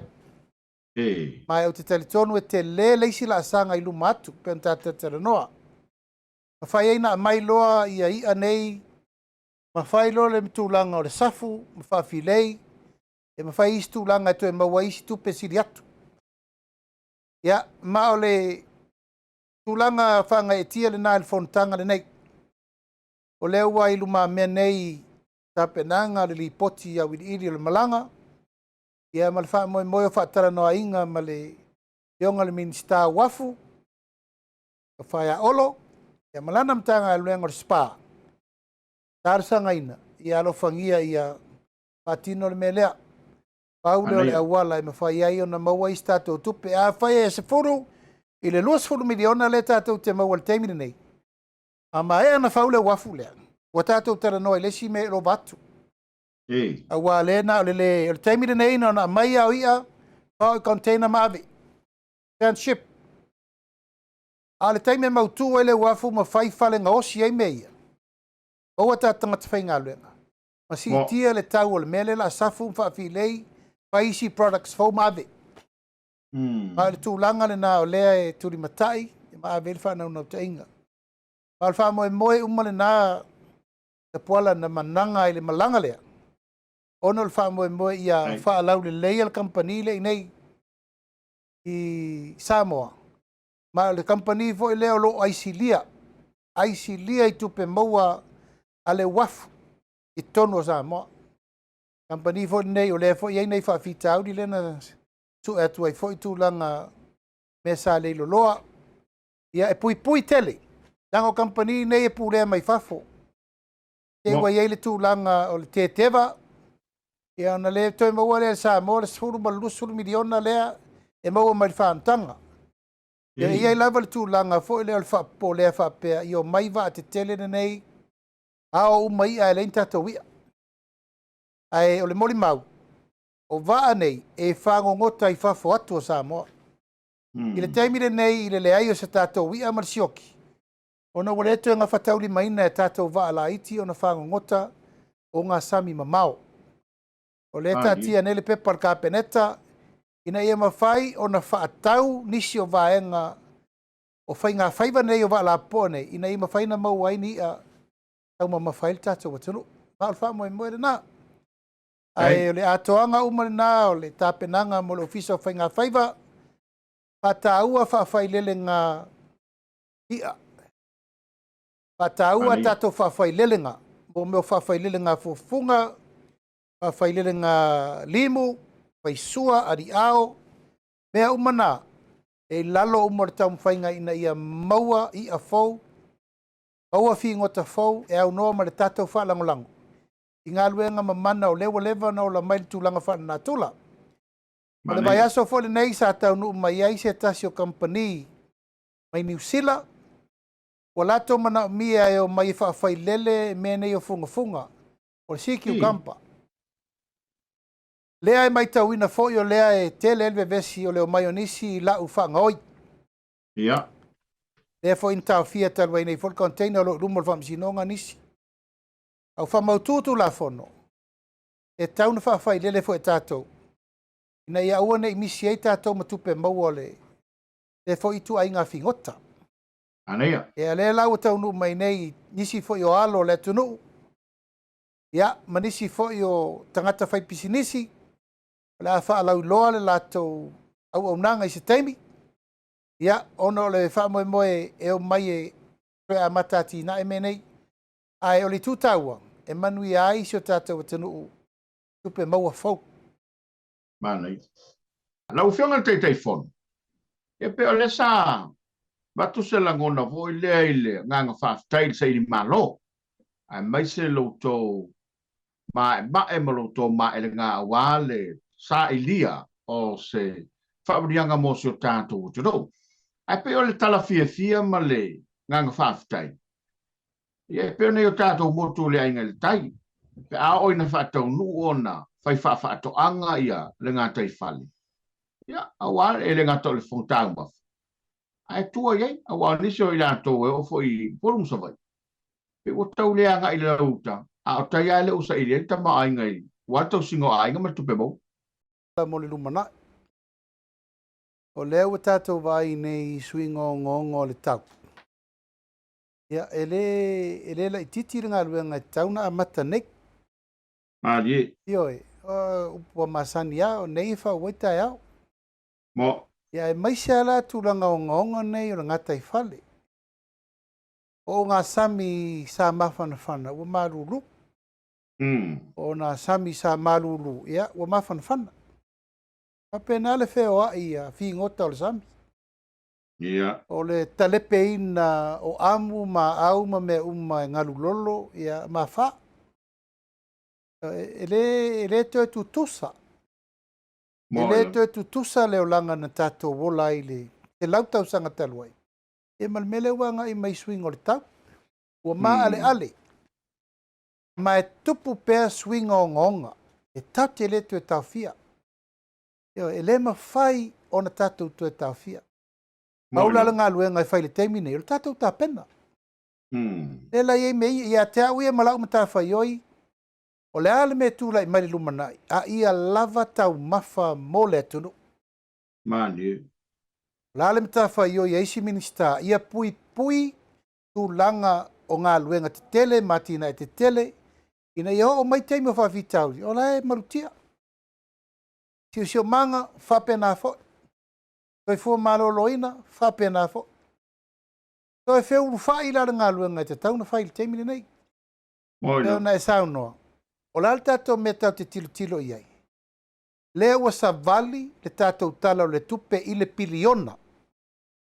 Speaker 2: Mai au te talitonu e te le leisi la asanga i luma atu pe an tātou tera noa. Ma whai eina a mai loa i a ia nei. Ma whai loa le mitulanga o le safu, ma whawhilei. E ma whai isi tūlanga e to e maua isi tupe siri atu. Ia, ma o le tūlanga whanga e tia le nā le whontanga le nei. O leo wa ilu ma mea nei tapenanga le li poti au iri le malanga. Ia ma le wha moe moe o whaatara noa inga ma le yonga le minista wafu. O whaia olo. Ia malana mtanga e luenga le spa. Tārsanga ina. Ia alofangia ia patino le melea. Paule o le awala e ma whai ai o na maua isi tātou tupe. A whai e se furu i le 2 miliona le tātou te maua le teimine nei. Ama e ana faule wafu lea. Wa tātou tara noa i lesi me lo batu. Awa lena o le teimine nei na mai au ia pao i container maawe. Ship. A le teime mautu e le wafu ma whai whale nga osi ei meia. Owa tātanga te whai ngā luenga. Ma si tia le tau o le mele la safu mwhaafi lei Paisi products fau maawe. Ma le tūlanga le nā o lea e turi matai e maawe le whanau nau te inga. Ma le wha moe moe umale nā te puala na mananga i le malanga lea. Ono le wha moe moe ia wha alau le leia le company le nei i Samoa. Ma le company vo i leo lo aisilia. Aisilia i tupe maua a le wafu i tono Samoa. Company vo nei o le fo i nei wha fita au di lena tu atu ai fo i tūlanga me sa le loloa. Ia e pui tele. Lango company nei e pūlea mai fafo. Te wa iei le tūlanga o le te teva. Ia na le toi maua le Samoa le sfuru ma lusuru miliona lea e maua mai whaantanga. Ia iei lava le tūlanga fo i leo le whaapo lea whaapea i o maiva a te tele nei. Ao umai a e lein tatou ia. Ai o le moli mau. O waa nei e whangongota i whafo atu o Samoa. I le teimire nei i le leai o sa tātou ia marsioki. Ona wale to nga whatauli maina e tātou waa la iti o na whangongota o ngā sami mamao. O le tātia nele pepa le kapeneta ina ia mawhai o na whaatau nisi o vaenga o whai ngā whaiva nei o waa la po nei ina ia mawhai na mau ai ni a tau ma mawhai le tātou watunu. Maa le wha moe moe le nā. Ai o le atoanga umare nā o le tāpenanga mo le ofisa o whai ngā whaiva pataua whawhailele ngā ia. Pataua tātou whawhailele ngā. Mo meo whawhailele ngā fufunga, whawhailele ngā limu, whaisua, ari ao. Mea umana e lalo umare tau mwhainga ina ia maua i a fau. Maua fi ngota fau e au noa ma le tātou whalangolango. I ngā luenga mamana o lewa lewa na o la maili tūlanga whana nā tūla. Ma le vai aso fole nei sa tau nuu mai ai se tasi o company mai New Zealand. Wa lato mana o mia e o mai whaafai lele me nei o funga funga. O le siki o kampa. Lea e mai tau ina fo o lea e tele elve vesi o leo mai o nisi la u whanga oi.
Speaker 1: Ia.
Speaker 2: Lea fo in tau fia talwai nei fol container lo rumo le whamsinonga nisi. Au whamaututu la fono. E tau na whaafai lele fo e tātou. Ina ia ua nei misi ei tātou matupe maua le. Le fo itu ai ngā whingota.
Speaker 1: Anea.
Speaker 2: E le lau tau nu mai nei nisi fo yo alo le tunu. Ia, manisi fo yo tangata fai pisinisi. La fa lau loa le lato au nanga i se teimi. Ia, ono le fa moe moe e o mai e a matati na e menei. Ai o li tutaua, e manui ai si o tātou tanu tupe maua fau.
Speaker 1: Manei. Lau whionga te whon. E pe o le sa, watu se langona vo i le, nganga whaftail sa i malo. Ai mai se lo tō, ma e malo tō ma e le ngā wale sa i lia o se whaurianga mo si o tātou tino. Ai pe o le tala fia ma le nganga whaftail. Ia pe o nei o tātou motu le ainga le tai. Pe a oina whatau nu ona, whai whaato anga ia le ngā tai whale. Ia, awal e le ngā tau le whongtau mafu. Ai tua iei, awal nisi o i rātou e o fo i porum sa vai. Pe o tau le anga i le rauta, a o tai ale usa i le tama ainga i, watau singo ainga ma tupe mau.
Speaker 2: Mo le lumana. O leo e tātou vai nei suingo ngongo le tau. Ia, ele la i titiri ngā luenga i tauna a mata nek.
Speaker 1: Ie.
Speaker 2: Ioi, upua masani au, nei wha waita au.
Speaker 1: Mo.
Speaker 2: Ia, e maise ala tūlanga o ngonga nei o ngata i whale. O ngā sami sa mawhanawhana, ua maruru. O ngā sami sa maruru, ia, ua mawhanawhana. Papena le wheo a i a whi ngota o le sami.
Speaker 1: Ia.
Speaker 2: O le talepe ina o amu ma au ma me uma e ngalu lolo, ia, ma wha. Ele to e tutusa. Ele to e tutusa leo langa na tato wola i le. Te lautau sanga taluai. E malmele wanga i mai swing o le tau. Ua ma ale. Ma e tupu pea swing o ngonga. E tau te le to e tau fia. E le ma fai o na tato to e tau fia. Maula la ngā luenga i whai le teimine. O le tato ta pena. E la i mei, i a te au i e malau ma ta whai oi. O le ale me tūla i mai lumanai, a ia lava tau mafa mo le atunu.
Speaker 1: Mani.
Speaker 2: Le ale me tawha i o i eisi minista, ia pui tūlanga o ngā luenga te tele, matina e te tele, ina i o mai teimi o whawhitau, o la e marutia. Sio manga, whapena fo. Toi fua maloloina, whapena fo. Toi wheu whai lara ngā luenga te tauna whai le teimi nei. Leo na e saunoa. O la tātou me tau te tilo iai. Lea ua sa vali le tātou tala o le tupe i le piliona.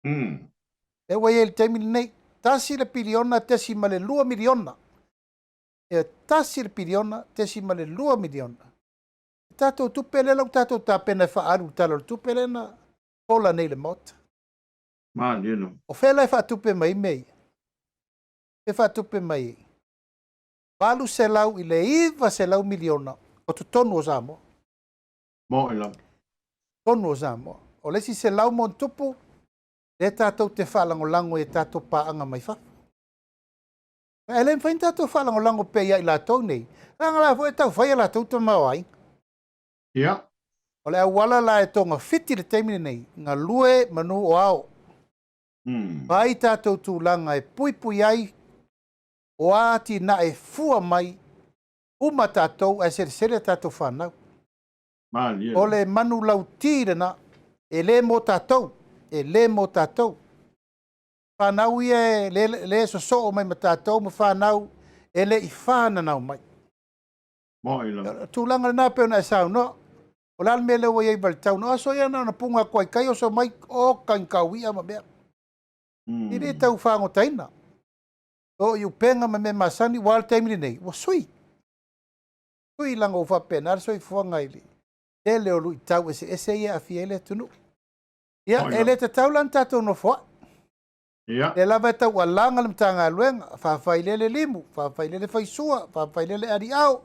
Speaker 2: E ua iei le teimi nei, tasi le piliona tesi ma le 2 miliona. E tasi le piliona tesi ma le 2 miliona. Tātou tupe le lau tātou tāpena e whaaru tala o le tupe le na pola nei le mota. O whela e whaatupe mai mei. E whaatupe mai ei. Walu se lau i le iwa se lau miliona o tu tonu o Samoa.
Speaker 1: Mo ila.
Speaker 2: Tonu o Samoa. O lesi se lau mon tupu, le tātou te whalangolango e tātou paanga mai wha. E le mwhain tātou whalangolango pe ia i lātou nei. Ranga la fo e tau whai a lātou ta mawai.
Speaker 1: Ia.
Speaker 2: O le awala la e tonga whiti le teimine nei, ngā lue manu o ao. Pai tātou tūlanga e pui ai, o ati na e fua mai, uma tātou e sere tātou whanau. O le manu lau tīrena, e le mo tātou, Whanau i e le so o mai ma tātou, ma whanau e le I whananau mai. Tūlanga nā peo na e sao, no? O lal me le o iei bali tau, no aso ia na punga koai kai o so mai o kankau ia ma mea. I re tau whango taina. O iu penga me masani wal teimini nei. Wa sui. Sui langa ufa pena, sui fuanga ili. E leo lui tau ese ia a fiele tunu. Ia, ele te tau lan tatou no fua.
Speaker 1: Ia.
Speaker 2: E lava e tau a langa le mtanga luenga. Whawhailele limu, whawhailele whaisua, whawhailele ari au.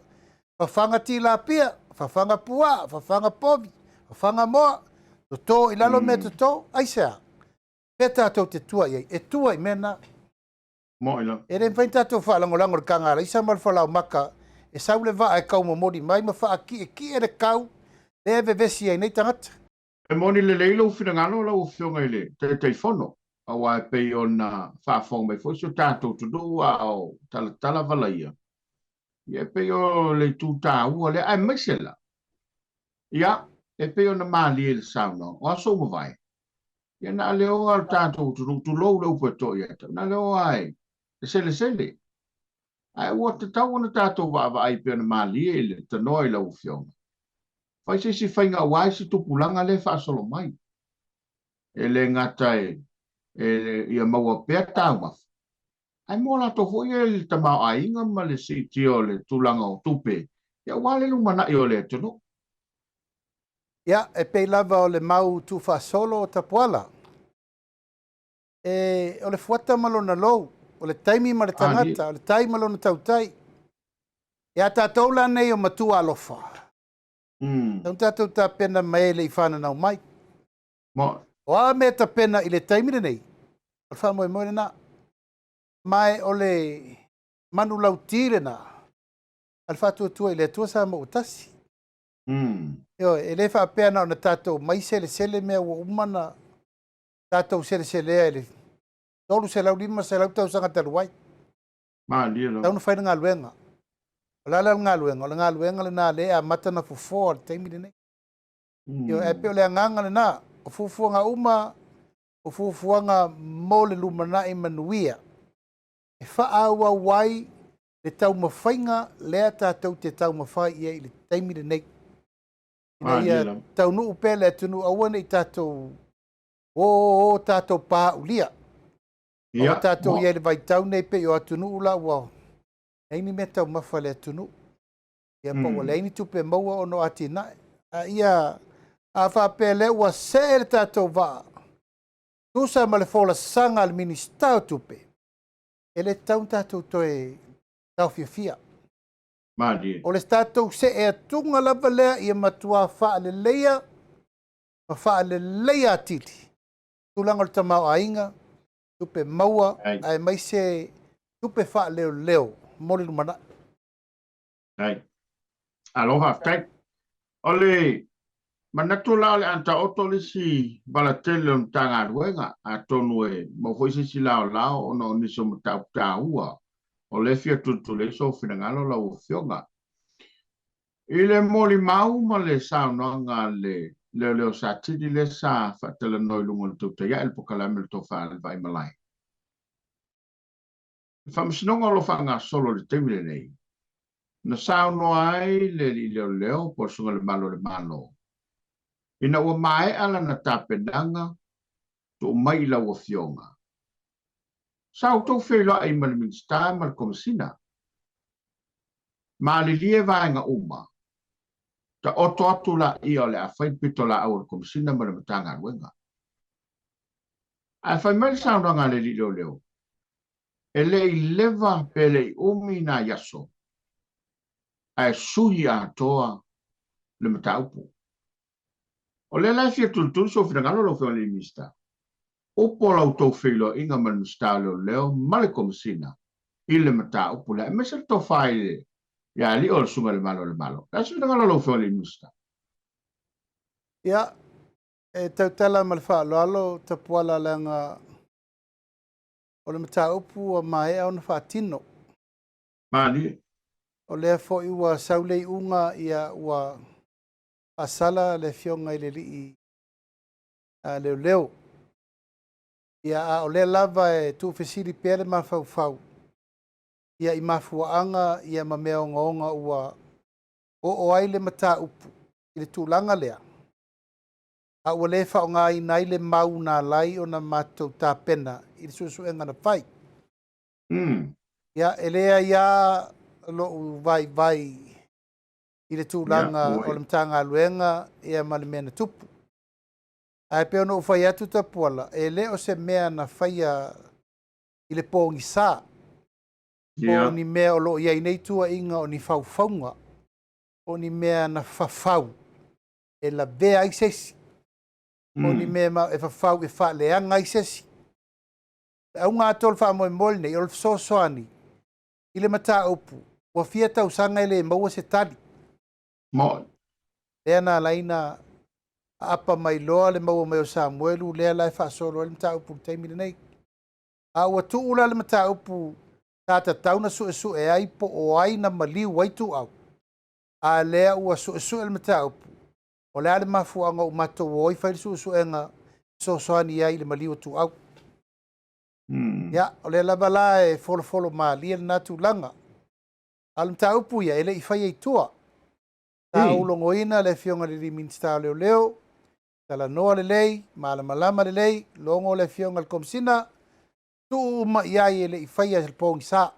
Speaker 2: Whawhanga tila pia, whawhanga pua, whawhanga pobi, whawhanga moa. Toto ilalo me toto, aisea. Pe tatou te tua iei, e tua I mena.
Speaker 1: Moila.
Speaker 2: E ren fain tātou whaalangolango le kangara, isa mal whalau maka, e saule wa e kau mamori mai, ma wha ki e ki e re kau, e ve vesi ai nei tangata.
Speaker 1: E moni le leilo ufina ngano la ufionga ile, te whono. Awa e pei ona whawhong mai fo so tātou tu dua o tala valaia. Ia pei o le tūtā ua le ai maisela. Ia, e pei ona māli e le sauna, o aso mawai. Ia na leo al tātou tu lou le upa to ia. Na leo ai, e sele. Ai ua te tau ona tātou wa ai pei ona māli e le tanoi la ufionga. Fai se si whainga wai si tupulanga le whaasolo mai. E le ngatai, ia maua pea tāma. Ai mo la to foi el tamau ainga ma le sitio le tulanga o tupe. Ia wale lumana i o le tunu.
Speaker 2: Ia, e pei lava o le mau tu solo o tapuala. E o le fuata malona lou, o le taimi ma le tangata, o le tai malona tautai. Ia tātou la nei o matua alofa. Tau tātou tā pena mai le i whananau mai. O a me ta pena i le taimi nei. O wha moe na. Mai o le manu lau tire na. Al whatua tua i le tua sa mo utasi. Yo, e le wha pena o na tātou mai sele mea ua umana. Tātou sele e le. Tolu se lau lima se lau tau sanga taruai. Tau na whaina ngā luenga. O la ngā luenga le nā le a matana fufo al taimi nei. Yo, e pe o le anganga le nā. O fufuanga uma, o fufuanga mo le lumana i manuia. E whaaua wai le tau mawhainga lea tātou te tau mawhai ia i le taimire nei. Ia tau nuu pele atunu awane i tātou o tātou pā ulia. O tātou ia le vai tau nei pe o atunu ula ua. Eini me tau mawha le atunu. Ia pa ua leini tupe maua ono ati nae. Ia a whapele ua se le tātou vaa. Tusa ma le fola sanga al ministau tupe. Ele tau tātou toe tau fia. O le tātou se e atunga lava lea ia matua wha le leia. Ma wha le leia atili. Tulanga le tamau ainga. Tupe maua. Ai mai se tupe wha leo. Mori lumana.
Speaker 1: Aloha, tai. Ole, manatu la le anta oto le si balatele on tanga ruenga a tonu e mo foi si lao ono ni so mata ua o le fia tutu le so fina ngalo la o fionga ile moli mau ma le sa no nga le sa tidi le sa fatela no lungo tutu ya el pokala mel to fa vai malai Faamisionare lo fanga solo le temile nei na sa no ai le leo por so le malo ina ua mae ala na tapenanga to mai la ua fionga. Sa o tau whelo ai mani minsta mal komisina. Ma le lie vaenga uma. Ta oto atu la ia le a whai pito la au komisina mani matanga ruenga. A whai mai saunanga le li leo. E le i leva pele i umi na yaso. A sui a toa le mataupu. O le lai fia tultul so fina ngalo lo fia le mista. O pola o tau whilo inga man mista leo male komisina. Ile mata o pula. E mesa to whaile. Ia li o le sunga le malo. La fina ngalo lo fia le mista.
Speaker 2: Ia, e tautala malfa alo tapuala langa o le mata upu o mai au na whaatino.
Speaker 1: Mali.
Speaker 2: O lea fo iwa saulei unga ia ua asala le fionga i le li leo. Ia o le lava e tu fesiri pere ma fau. Ia i mafuaanga ia ma mea onga ua o ai le mata upu i le tūlanga lea. A ua le whao ngā i nai le mau nā lai o na mātou tā pena i le susu e ngana whai. Ia e lea ia lo vai i le tūlanga o le mtanga luenga ia ma le mena tupu. Ai pe ono ufai atu tapuala, e le o se mea na whaia i le pōngi sā. O ni mea o lo ia i nei tua inga o ni whauwhaunga. O ni mea na whawhau. E la vea i sesi. O ni mea ma e whawhau e wha leanga i sesi. Au ngā tol wha moe molne, i o le soani. I le mata upu. Wa fia tau sanga ele maua se tali.
Speaker 1: Moi.
Speaker 2: Lea nā laina apa mai loa le mau mai o Samuelu lea lai whaasolo le mataupu taimi nei. A ua tuula le mataupu tata tauna su e ai po o ai na maliu waitu au. A lea ua su le mataupu. O lea le mafuanga o mato oi whaile su e nga soani ai le maliu tu au. Ya, o lea lava la e folo ma lia le natu langa. A le mataupu ia ele i whai ei tua. Ta ulongoina le fionga le minsta leo. Tala noa le lei, malama le lei, longo le fionga le komsina, tu ma iai ele i whaia le pōngi sā.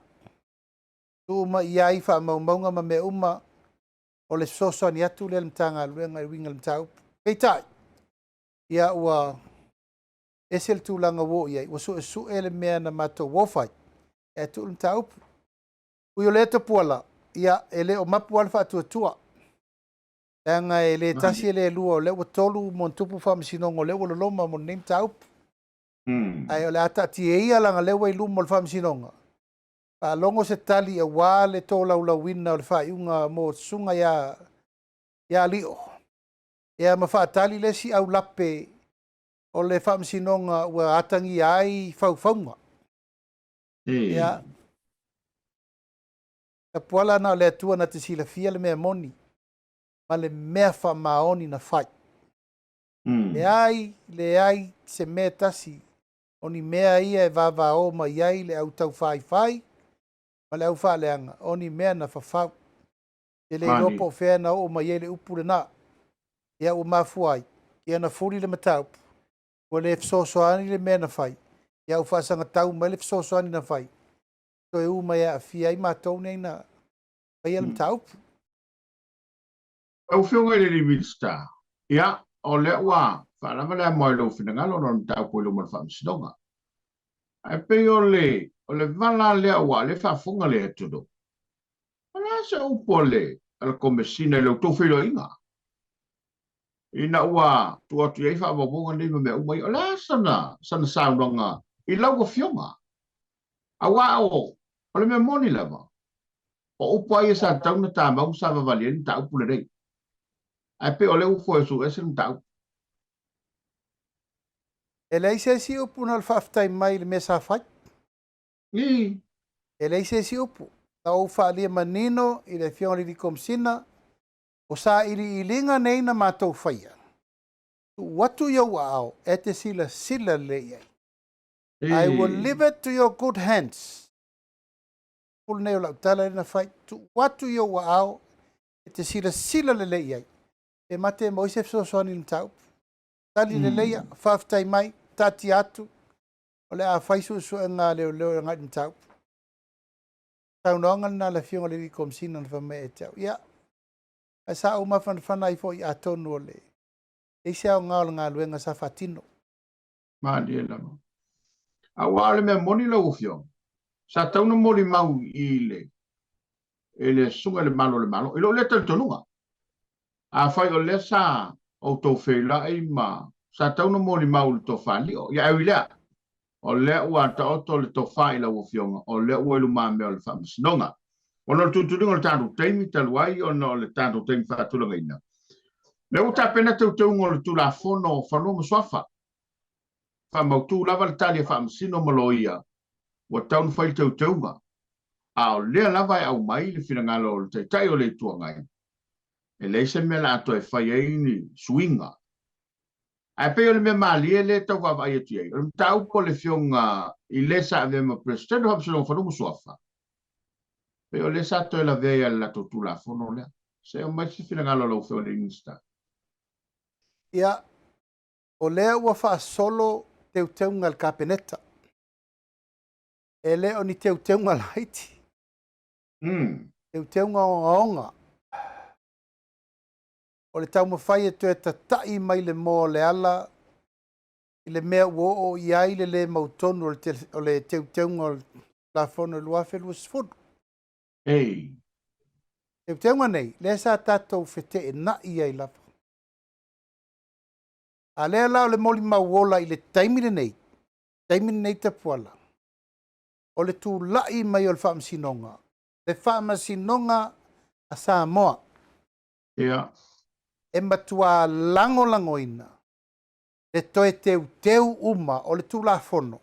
Speaker 2: Tu ma iai wha maunga ma me uma o le soso ni atu le mtanga luenga i winga le mtau. Kei tai, ia ua esel tu langa wo iai, ua su ele mea na mato wofai, e tu le mtau. Uyo le to puala, ia ele o mapu alfa atua. Anga ele tasi ele lua le wa tolu mon tupu Faamisinonga le wa loma mon nem taup. Ai ole ata tie langa le wa ilu mon Faamisinonga. Pa longo se tali e wale tola ula wina le fa iunga mo sunga ya lio. Ya ma fa tali le si au lape o le Faamisinonga wa atangi ai fau. Ya. Ta puala na le tua na te sila fia le mea moni. Ma le mea wha maoni na whai. Le ai se mea tasi, oni mea ia e wawa o ma iai le au tau whai, ma le au wha leanga, oni mea na whawhau. E le ropo whea na o ma iai le upure na, ia o mafuai, ia na furi le mataupu, o le fsosoani le mea na whai, ia o whaasanga tau ma le fsosoani na whai. So e uma ia a fia i mātou nei na whai le mataupu.
Speaker 1: Au whionga le minsta. Ia, o le ua, whanama le moe lo whinangalo no tau koe lo man Faamisinonga. Ai pe o le vala le ua, le whafunga le atudo. Ala se upo le, ala komesina le uto whilo inga. Ina ua, tu atu iei whaamabonga ni me umai, ala sana saunanga, I lauga whionga. Awa o le me moni lava. O upo ai sa tauna ta mau sa vavalieni ta upu le rei. Ai pe o le ufo e su ese mtau.
Speaker 2: E lei se si upu na le whaftai mai le mesa whai.
Speaker 1: Ni.
Speaker 2: E lei se si upu. Na o whaalia manino I le whionga li komsina. O sa ili ilinga nei na mātou whaia. Watu iau ao e te sila le iai. I will leave it to your good hands. Pul nei o lau tala na whai. Watu iau ao e te sila le iai. E mate mo isef so soani mtau. Tali le leia, whaftai mai, tati atu. O le a whaisu su e ngā leo ngai mtau. Tau noanga na le whionga le komsina na whame e tau. Ia. A sa o mawhana I fo I atonu o le. E se au ngā luenga sa whatino.
Speaker 1: Maadi e lama. A wale mea moni lau whionga. Sa tauna mori mau I le. E le sunga le malo. Ilo le tonunga. A whai o le sa o tō whela e ma. Sa tauna mori mau le tō whali o. Ia ewi lea. O le ua ta oto le tō whai lau whionga. O le ua ilu maa mea le Faamisinonga. O no tuturinga le tātou teimi taluai o no le tātou teimi whaatulanga ina. Le uta pena tau le tula fono whanua maswafa. Whamautu lava le talia Faamisino maloia. Wa taunu whai taunga. A o lea lava e au mai le whingalo o le teitai o le tuangai. E leise mea la ato e whai eini swinga. A pe o le mea maalie le tau wawai atu ei. O le tau po le whionga I lesa a vema presidente Faamisino whanua maswafa. Pe o le sa to e la vea la totula fono lea. Se o mai si whingalo lau whio le insta.
Speaker 2: Ia, o lea ua wha solo teunga al kapeneta. E leo ni teunga al haiti. Teunga onga. O le tau mawhai e tu e tatai mai le mo le ala. I le mea ua o iai le mautonu o le teunga o la fono lua whelua sifunu.
Speaker 1: Ei.
Speaker 2: Teunga nei, le sa tatou fete e na iai lava. A lea lao le moli mauola I le taimine nei te puala. O le tū lai mai o le Faamisinonga. Le Faamisinonga a Samoa.
Speaker 1: Ia.
Speaker 2: e matua langoina le toe teu uma o le tulafono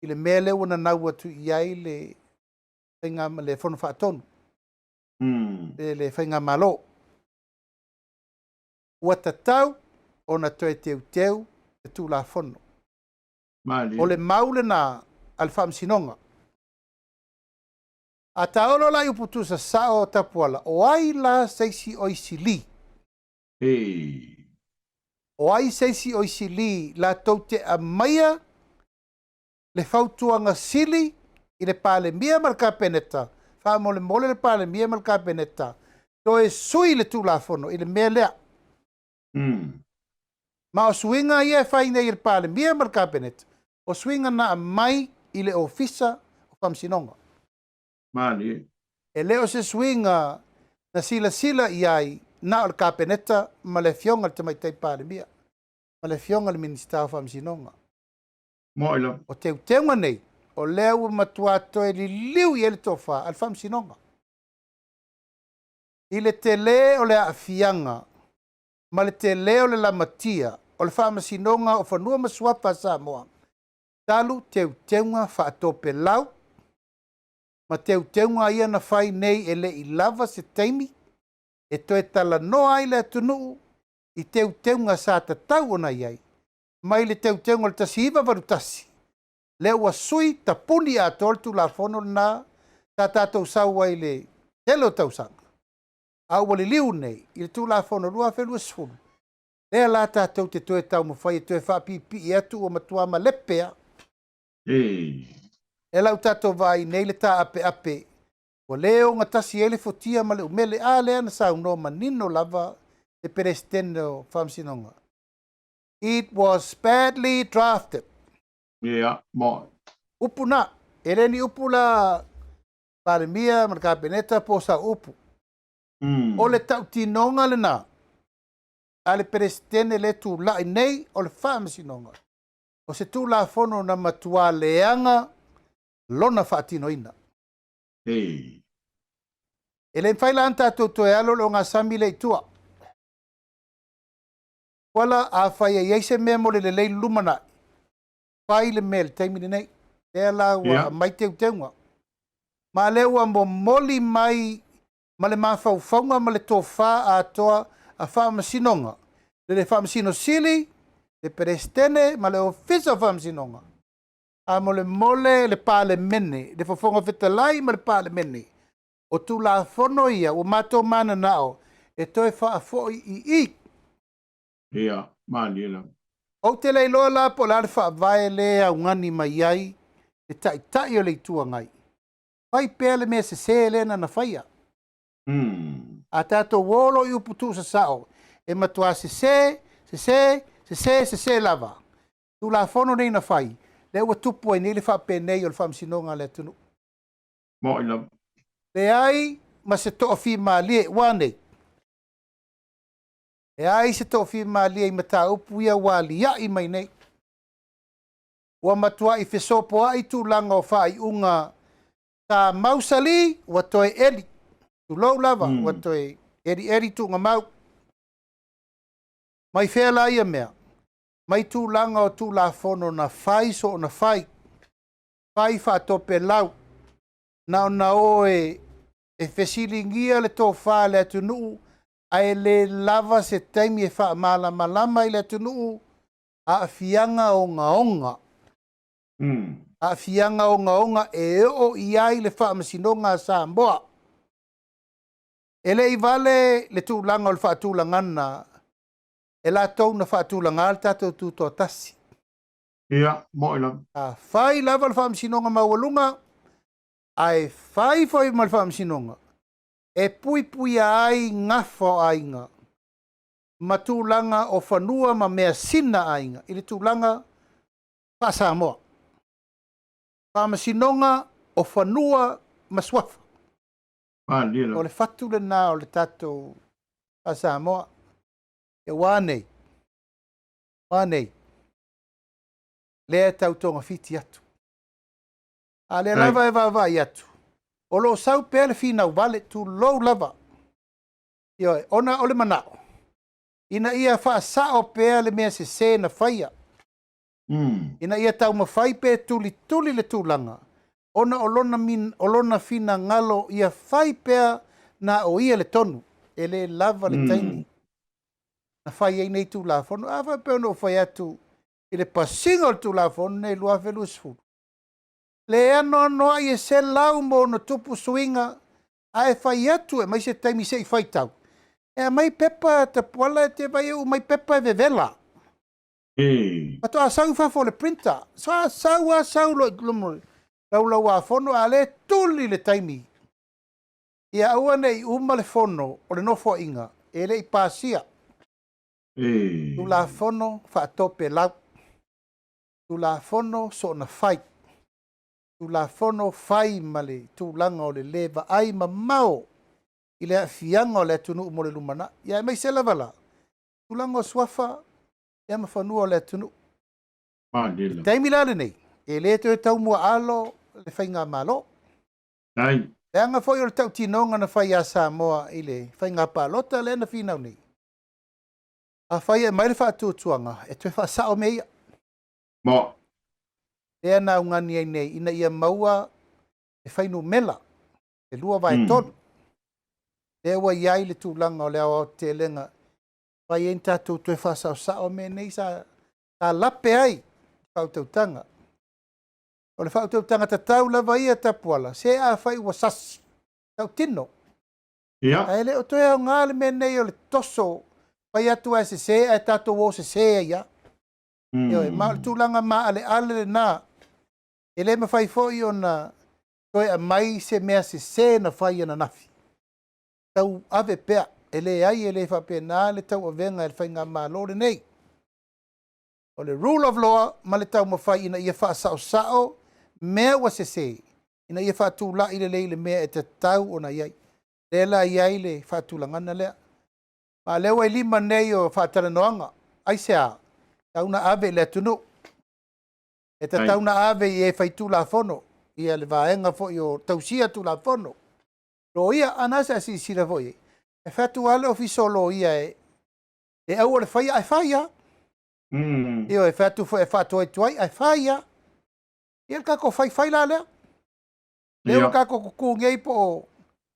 Speaker 2: i le mea lea ua nanau atu i ai le whainga le fono whaatonu le whainga malo ua tatau ona toe teu le tulafono o le maule na al whaamsinonga a taolo lai uputusa sao tapuala o ai la seisi o isili o ai seisi o isili la tau te amaia le fautuanga sili i le pale mia malka peneta fa mole le pale mia malka peneta to e sui le tulafono i le mea lea ma o swinga ia fai nei le pale mia malka peneta o swinga na mai i le ofisa o Faamisionare
Speaker 1: Mali.
Speaker 2: E leo se swinga na sila iai na o kapeneta ma le fionga le tamaitai pale mia. Ma le fionga le minister o Faamisionare.
Speaker 1: Moila.
Speaker 2: O teunga nei, o leo matuato e li liu i ele tofa al Faamisionare. I le tele o le afianga, ma le tele o le lamatia, o le Faamisionare o fanua masuapa Samoa. Talu teunga faatope lau, ma teunga ia na fai nei ele i lava se taimi, e toe tala noa ai le atunuu, i teunga sa tatau ona iai, mai le teunga le tasiva varutasi. Le ua sui tapuni a toltu la fono na ta tatou sau ai le telo tausanga. Au wali liu nei, i le tu la fono lua felua sfulu. Le la tatou te toe tau mawhai e toe whapipi i atu o matua ma lepea. E lau tatou vai nei le ta ape. O leo ngatasi ele fotia ma le umele a lea na sau no manino lava e presidente o Faamisionare. It was badly drafted.
Speaker 1: Yeah, mo.
Speaker 2: Upu na, ele ni upu la palemia ma kabineta po sa upu. O le tau tinonga le na. Ale presidente le tu la nei o le Faamisionare. O se tu la fono na matua leanga lona faatinoina. Ele fai la anta to e alo lo nga sami le tua. Wala a fai e se memo le lei lumana. Fai le mel taimini nei. E la wa mai teunga. Ma le ua mo moli mai ma le mawhauwhaunga ma le tofa a toa a Faamisionare. Le Faamisionare sili, le presidente ma le ofisa Faamisionare. A mo le mole le pale mene, le fofonga fetalai ma le pale mene. O tu la fono ia, o mato mana nao, e toi wha a foi i.
Speaker 1: Ia, mali la.
Speaker 2: O te lei loa la po la wha vai le au ngani mai ai, e tai o le tua ngai. Vai pele me se lena na whaia. A tato wolo i uputu sa sao, e matua se lava. Tu la fono nei na whai, le ua tupu ai nei le wha penei o le Faamisionare le tunu.
Speaker 1: Mo ila.
Speaker 2: Le ai ma se to'ofi malie wane. E ai se to'ofi malie i mata upu ia wali ia i mai nei. Ua matua i fesopo ai tu langa o whai unga ta mausali wa toe eri. Tu lau lava wa toe eri tu nga mau. Mai whela ia mea. Mai tu langa o tu la fono na whai so na whai. Whai whatope lau. Na oe e fesilingia le tō wha le atunuu ai le lava se taimi e wha malama i le atunuu a fianga o ngaonga. A fianga o ngaonga e o iai le Faamisionare Samoa. E le i vale le tūlanga o le whaatūlangana e la tau na whaatūlanga al tātou tūtō tasi.
Speaker 1: Ia, mo ila.
Speaker 2: A whai lava le Faamisionare maualunga ai fai foi mal Faamisionare. E pui ai ngafo ainga. Ma tūlanga o whanua ma mea sina ainga. I le tūlanga pa Samoa. Faamisionare o whanua ma swafa. O le fatu le nā o le tatou pa Samoa. E wānei. Wānei. Lea tautonga fiti atu. A le lava e vavai atu. O lo sau pele fina vale tu low lava. Io ona ole manao. ina ia whaasao pea le mea se na whaia. Ina ia tau mawhai pe tuli le tūlanga. Ona olona fina ngalo ia whai pea na o ia le tonu. E le lava le taimi. Na whai ei nei tū la whono. Awha pea no whai atu. I le pasinga o tū la whono nei lua velu sfuru. Le ano noa i e se lau mo no tupu suinga. A e whai atu e mai se taimi se i whai tau. E mai pepa te puala te vai u mai pepa e vevela. Pato a sau fa le printer. Sau lo iglumo. Lau a fono a le tuli le taimi. Ia aua nei uma le fono o le nofo inga. E le i pasia. Tu la fono fa tope lau. Tu la fono so na fai. Tu la fono fai male tu langa o le leva ai ma mau. I le fianga o le tunu mo le lumana. Ia mai se lavala. Tu langa o swafa. Ia ma fanua o le tunu. Taimi la le nei. E le te tau mua alo le whainga malo.
Speaker 1: Ai.
Speaker 2: E anga foi o le tau tinonga na whai a Samoa i le whainga palota le na whinau nei. A whai e mai le whaatutuanga. E tue whaasao me ia.
Speaker 1: Mo.
Speaker 2: E ana ungani ai nei. Ina ia maua e whainu mela. E lua vai tonu. E ua iai le tūlanga o le awa o te lenga. Whai e tātou tue whaasao me nei sa lape ai. Whautautanga. O le whautautanga ta tau lava ia tapuala. Se a whai ua sasi. Tau tino.
Speaker 1: Ia.
Speaker 2: A ele o toe au ngāle me nei o le toso. Whai atu a se a tātou o se ia. Io e maa tūlanga maa ale le nā. E le ma whai foi o na toe a mai se mea se na whai ana nafi. Tau ave pea. Ele ai ele whape nā le tau avenga e whai ngā maa lore nei. O le rule of law, ma le tau mawhai ina ia wha sao, mea wa se. Ina ia wha tūla i le lei le mea e te tau o na iai. Lela iai le wha tūla ngana lea. Ma lewa i lima nei o wha tala noanga. Ai se a, tau na ave le tunu. E te tau na ave i e whai tūla fono. Ia le vaenga fo i o tausia tūla fono. Lo ia anasa si sira fo i. E wha tu ale ofiso lo ia e. E au o le whai ai whai a. Io e fatu fo e fatu e tuai ai faia. Ia ka ko fai la le. Le ka ko ku ngei po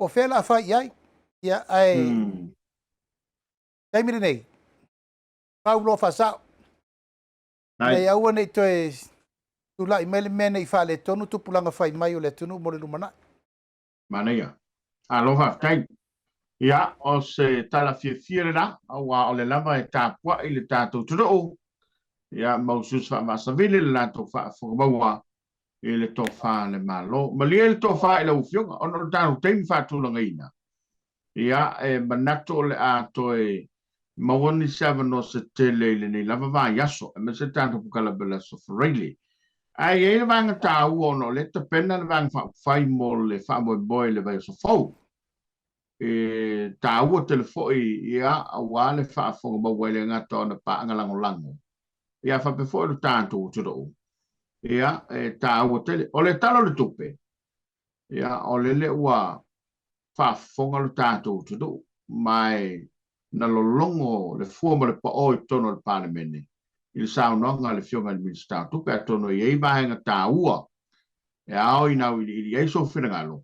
Speaker 2: fela fai ai. Ia ai. Dai mi nei. Paulo fa sa. Ai au nei to e tu la email mene i fa le tonu tu pulanga fai mai o le tonu mo le lumana.
Speaker 1: Mania. Aloha tai. Ia o se tala fie la o le lava e tapua i le tātou tudo. Ia mausus fa masavile la to fa formawa e le to fa le malo malie le to fa le ufionga ono tanu tem fa tu langaina ia e manato le a to e mawoni sava no se tele le ni lava va yaso e me se tanto pukala bela so freely ai e vanga ta uono le te pena vanga fa fai mo le fa boy le vai so fo e ta uo telefoi ia awale fa fo mo wele ngato na pa ngalangolango ia fa pe fo le tanto tudo ia e ta o tele o le talo le tupe ia o le ua fa fonga le tanto tudo mai na lo longo le fuoma le pa o tono le parlamento il saunonga le fionga le ministero tupe atono e va nga ta ua e ao ina i so finangalo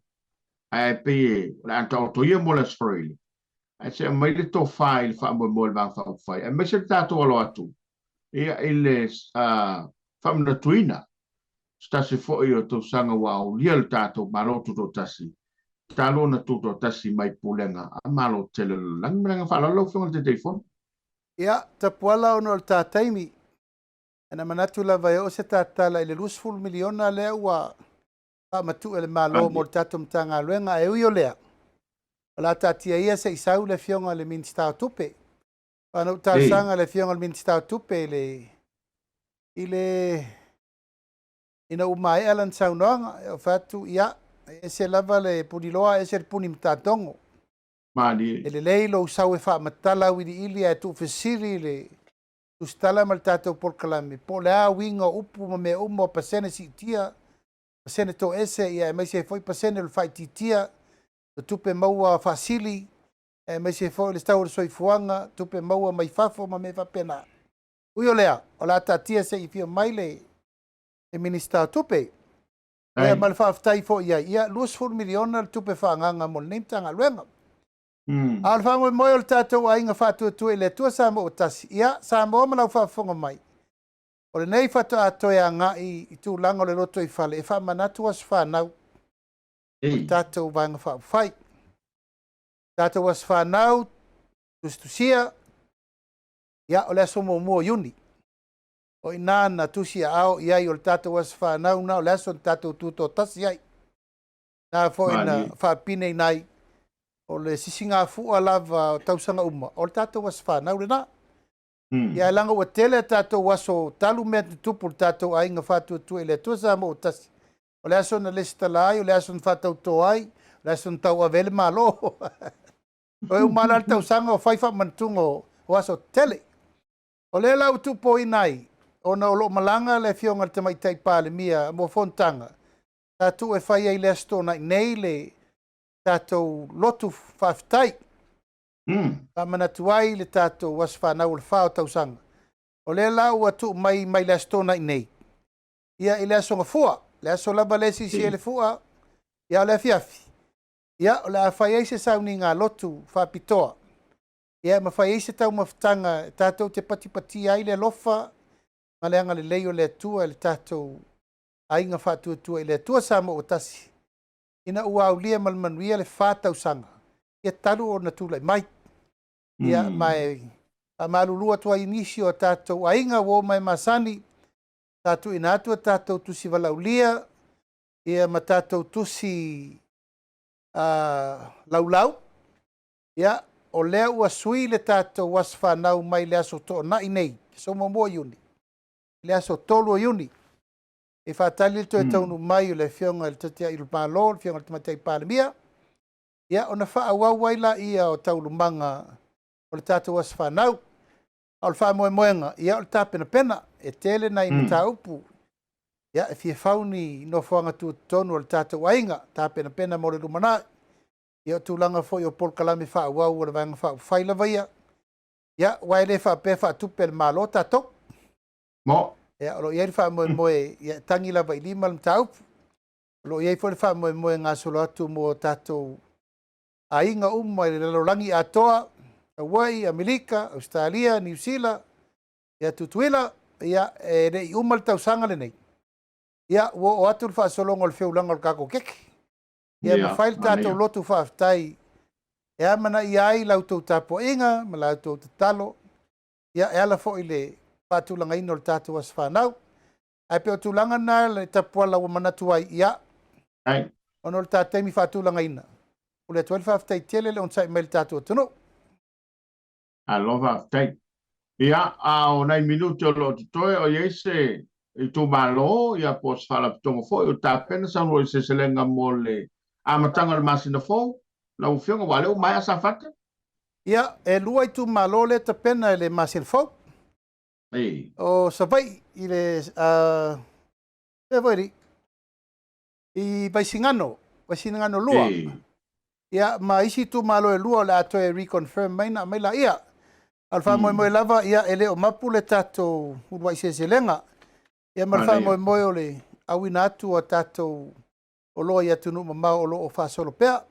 Speaker 1: ai pe la to ia mo le spreli ai se mai le to file fa mo le va fa fai e me se tato lo atu ia ile famna tuina stasi fo io to sanga wa o liel tato maloto to tasi talo na to tasi mai pulenga malo tele lang mga fa lo fo te telefon
Speaker 2: ia ta puala ono ta taimi ana manatu la vai o se tala ile lusful miliona le wa pa matu ele malo mo tatum tanga luenga e uio lea la tatia ia se isau le fionga le minsta tupe ana ta sanga le fionga le minsta tupe le ile ina umai alan saunanga o fatu ia e se lava le puniloa e se puni mtatongo
Speaker 1: mali
Speaker 2: ele leilo sau e fa matala widi ili e tu fesiri le tu stala maltato por kalami po la winga upu me umo pasene si tia pasene to ese ia mai se foi pasene le fai tia tu pe maua fasili E mai se fo le stau soifuanga tupe maua mai fafo ma me whapena. Ui o lea, o la tatia se i fio mai le minister tupe. Ia mal whaftai fo ia luas 4 miliona tupe whaanganga mo neimtanga luenga. Al whango moi o le tātou a inga whātua tu e le tua Samoa o tasi. Ia, Samoa malau whafonga mai. O le nei whatu atoe a ngā i tū langa o le loto i whale. E whamanatu as whanau. O le tātou vanga whawhai. Tātou as whanau, tustusia. Ia, o le aso mua yuni. O i nāna tusia ao iai o le tātou as whanau na o le aso tātou tūto tasi ai. Nā fo ina whapine i nai. O le sisinga fua lava tausanga uma. O le tātou was whanau le nā. Ia langa ua tele tātou waso talu mea tupu le tātou a inga whātua tu e le tua Samoa o tasi. O le aso na lesta lai, o le aso na whātau tō ai, o le aso na tau avele malo. O e umana le tausanga o whaifa mantunga o waso tele. O le lau tupo i nai, o na olo malanga le fionga le tamaitai pāle mia mo fontanga. Tātou e whai ai le asto na nei le tātou lotu whaftai. Mana tuai le tātou was whanau le whao tausanga. O le lau atu mai le astona i nei. Ia i le asonga fua. Le aso laba le si le fua. Ia o le fiafi. Ia o le a whai eise sauni ngā lotu whapitoa. Ia ma whai eise tau mawhtanga tātou te patipati ai le lofa. Ma le anga le leio le atua le tātou ainga whātua i le atua Samoa o tasi. Ina ua au lia malmanuia le whātau sanga. Ia talu o na tūlai mai. Ia mai a malulua tua inisio tātou ainga wo mai masani. Tātou ina atua tātou tusi walaulia. Ia ma tātou tusi laulau. Ia o lea ua sui le tātou was whanau mai le aso to na inei. So mo yuni. Le aso tolu o yuni. E whātali le toi taunu mai o le fionga le tatia i lupalo, le fionga le tamatai pālemia. Ia, o na whaawawai ia o taulumanga o le tātou as whanau. O le wha moenga, ia o le tāpena pena, e tele na i mata upu. Ia, e fie fauni no whanga tu tonu o le tātou ainga, tāpena pena mo le lumana. Ia o tūlanga fo i o polkalame whaawau o le vanga whailawa ia. Ia, waile whapefa tupe le malo tātou.
Speaker 1: Mo.
Speaker 2: Ia, lo iai wha moe ia tangi lava i lima le mtaupu. Lo iai fo le wha moe ngā solo atu mo tātou a inga umma i le lalolangi atoa, Hawaii, Amerika, Australia, New Zealand, ia tutuila, ia e rei umma le tausanga le nei. Ia o atu le wha solongo le whiulanga le kako keke. Ia ma whaile tātou lotu whaaftai. Ia mana ia ai lautou tapo inga, ma lautou tatalo. Ia e ala fo i le whaatulanga ino le tātou as whanau. Ai pe o tūlanga nā le tapuala ua manatu ai ia.
Speaker 1: Ai.
Speaker 2: Ono le tātemi whaatulanga ina. O le 12 whaaftai tele le on sai mai le tātou atono.
Speaker 1: Alo whaaftai. Ia, o nei minuto lo titoe o iese i tū malo, ia pos whala pitonga fo, i o tāpena sanro i se selenga mo le amatanga le masina fo, la ufionga wale o mai asa whate.
Speaker 2: Ia, e lua i tū malo le tapena le masina fo. O sabai i le February i Vaisingano lua. Ia ma isi tu malo e lua le ato e reconfirm maina mai la ia. Alfa moe lava ia ele o mapu le tato urwa i selenga. Ia malfa moe o le awina atu o tato o loa ia tunu mamau o loo o whasolo pea.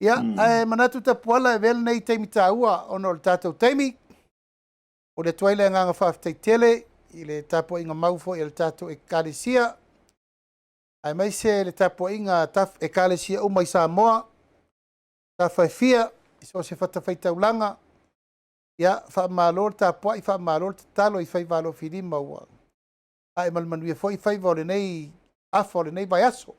Speaker 2: Ia manatu tapuala e vele nei teimi taua ono le tato teimi. O le tuaile nganga whaafitai tele, i le tapo inga maufo i le tato e kālesia. Ai mai se le tapo inga taf e kālesia umai Samoa. Tafai fia, i so se whatawhai taulanga. Ia, whaamalo le tapo i whaamalo le talo i whai walo whirima ua. Ai malmanuia fo i whai vole nei afo le nei vai aso.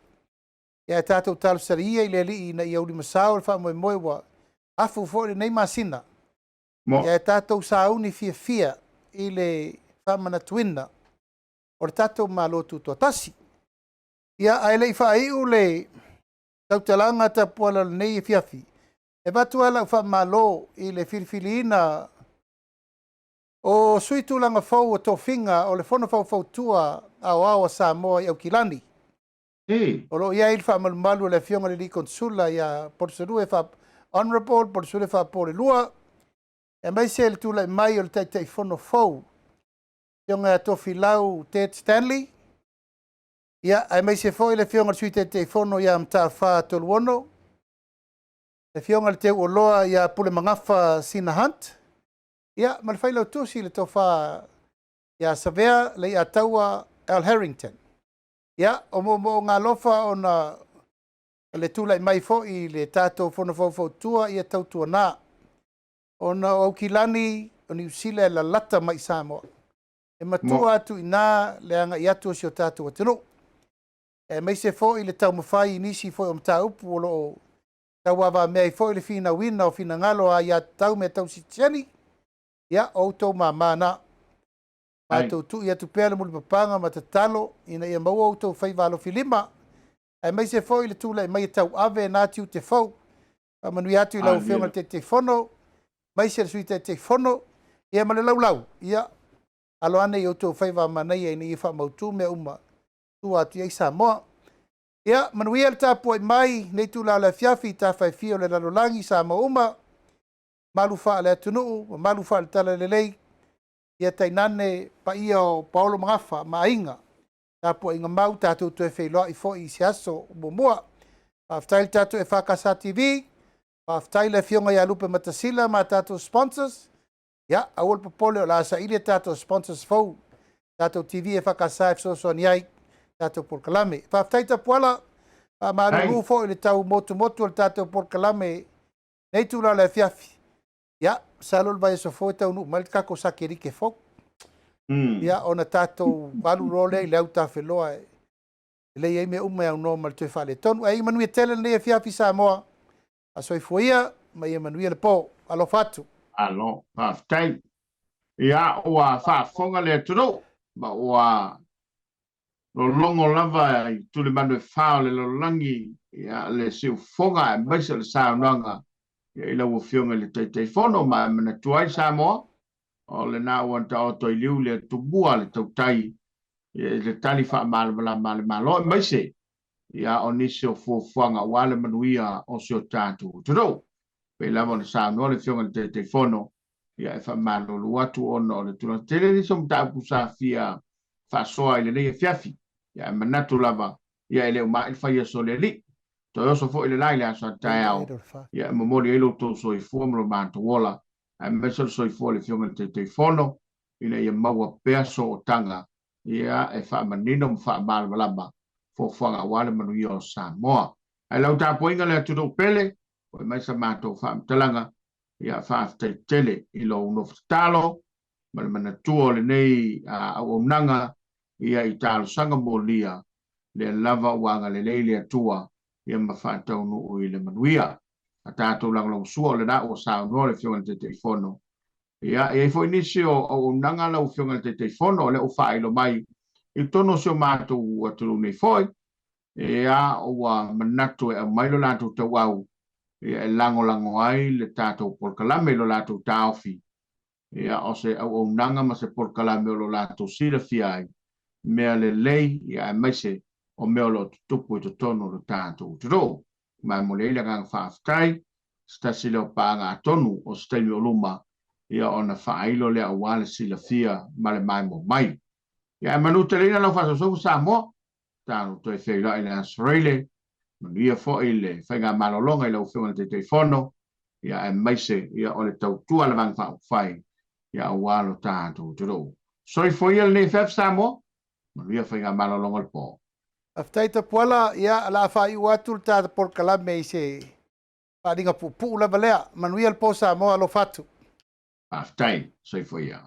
Speaker 2: Ia e tato talo saria i le li i na i auri masao le whaamoe moe ua. Afu fo le nei masina. Ia e tātou sauni fia i le whamana tuina o le tātou malotu tō tasi. Ia ai lei whaiu le tautalanga tapuala nei e fiafi. E batu ala whamalo i le whirwhiliina o suitulanga fau o tō whinga o le whono fau tua au awa Samoa i au kilani. O lo ia il whamalumalu le fionga le li konsula ia Portusaru e Honorable por sule fa por lua. E mai se le tula mai o le tai fono fou. Fionga to filau Ted Stanley. Ia, ai mai se foi le fionga sui te fono ia mta fa tolu ono. Le fionga le te uoloa ia pule mangafa Sina Hunt. Ia, ma le whailau tusi le tau fa ia savea le ia taua Al Harrington. Ia, o mo ngā lofa o na le tula mai fo i le tātou fono fau tua ia tau tua nā. O na o kilani o ni usile la lata mai Samoa. E matua atu i nā le anga i atu si o tātou atino. E mai se fo i le tau mawhai nisi fo o mta upu o lo tau awa mea i fo i le fina wina o fina ngalo a ia tau me tau si tiani. Ia o tau mamana. Ma tau tu ia tu pēle muli papanga ma te talo ina ia maua o tau whai walo filima. E mai se fo i le tula i mai tau ave nā tiu te fau. A manui atu i lau whionga te fono. Mai se sui te fono. Ia male lau. Ia alo ane i o tau whai wa manai e ni i wha mautu mea uma. Tu atu i Samoa. Ia manui al tāpua i mai nei tu lau le fiafi tā whai fio le lalolangi Samoa uma. Malu wha le atunuu, malu wha le tala le lei. Ia tainane pa ia o Paolo Mangafa, ma inga. Tāpua inga mau tātou tu e whailoa i fo i siaso mumua. Whaftail tātou e EFKS TV. Whaftail e fionga ia lupe matasila ma tātou sponsors. Ia, awol papole o la sa ilia tātou sponsors fau. Tātou TV EFKS so so niai. Tātou porkalame. Whaftail tapuala. Ma alu fo i le tau motu o le tātou porkalame. Nei tūla le fiafi. Ia, salol vai so foi tau nu mal kako sakeri ke fok. Ia ona tato balu role le au ta feloa. Le ia me ume au normal te fale tonu. Ai manu tele ne fia fi Samoa. A so foia, mai manu le po alo fatu.
Speaker 1: Alo, tai. Ia o fa fonga le tro. Ba o lo longo lava i tu le manu fa le lo langi. Ia le se fonga mai se le sa nanga. Ia ila wo fionga le te fono ma mana tuai Samoa o le na wanta o toi liu le tubua le tautai le tali fa mal malo mai se ia o nisi o fuanga wale manuia o sio tatu tudo pe la mo Samoa le fionga le te fono ia e fa malo lu atu ono le tuna tele ni som ta pusa fia fa soa ile le fiafi ia manatu lava ia ile ma il fa ia soleli to so fo ile lai la so tao ya momori elo to so i formulo manto wola a mesel so i fo le fionga te fono ina ia maua peso tanga ia e fa manino fa mal malamba fo fanga wale manu yo Samoa ai lau ta poinga le tu pele o mai sa manto fa talanga ia fa te tele ilo no talo mal manatu le nei a nanga ia italo sanga molia le lava wanga le leile tua ia mawhātau no o i le manuia. A tātou lang sua le na o sao no le fionga te fono. Ia, e fo inisi o nanga lau fionga te fono le o whaelo mai. I tono sio mātou aturu nei foi. Ia o manatu e mai lo lātou tau au. Ia e lango ai le tātou porkalame lo lātou tāofi. Ia o se o nanga ma se porkalame lo lātou sila fiai. Mea le lei, ia e maise o mea lo tupu i tono lo tātou tiro. Mai mo leila ngang whaaftai, stasi leo pānga tonu o stemi o luma, ia ona whailo lea wale sila fia male mai mo mai. Ia manu te leina lau whasosofu Samoa, tānu toi whaila i le Australia, manu ia fo i le whainga malolonga i lau whiunga te fono, ia e maise ia o le tau tua le vang whai, ia o walo tātou tiro. Soi fo ia le ne Samoa, manu ia whainga malolonga le po.
Speaker 2: Aftai ta puala ia la fa i watu ta por kalame se pa dinga pu la balea manuel po Samoa lo fatu.
Speaker 1: Aftai, sei foi ia.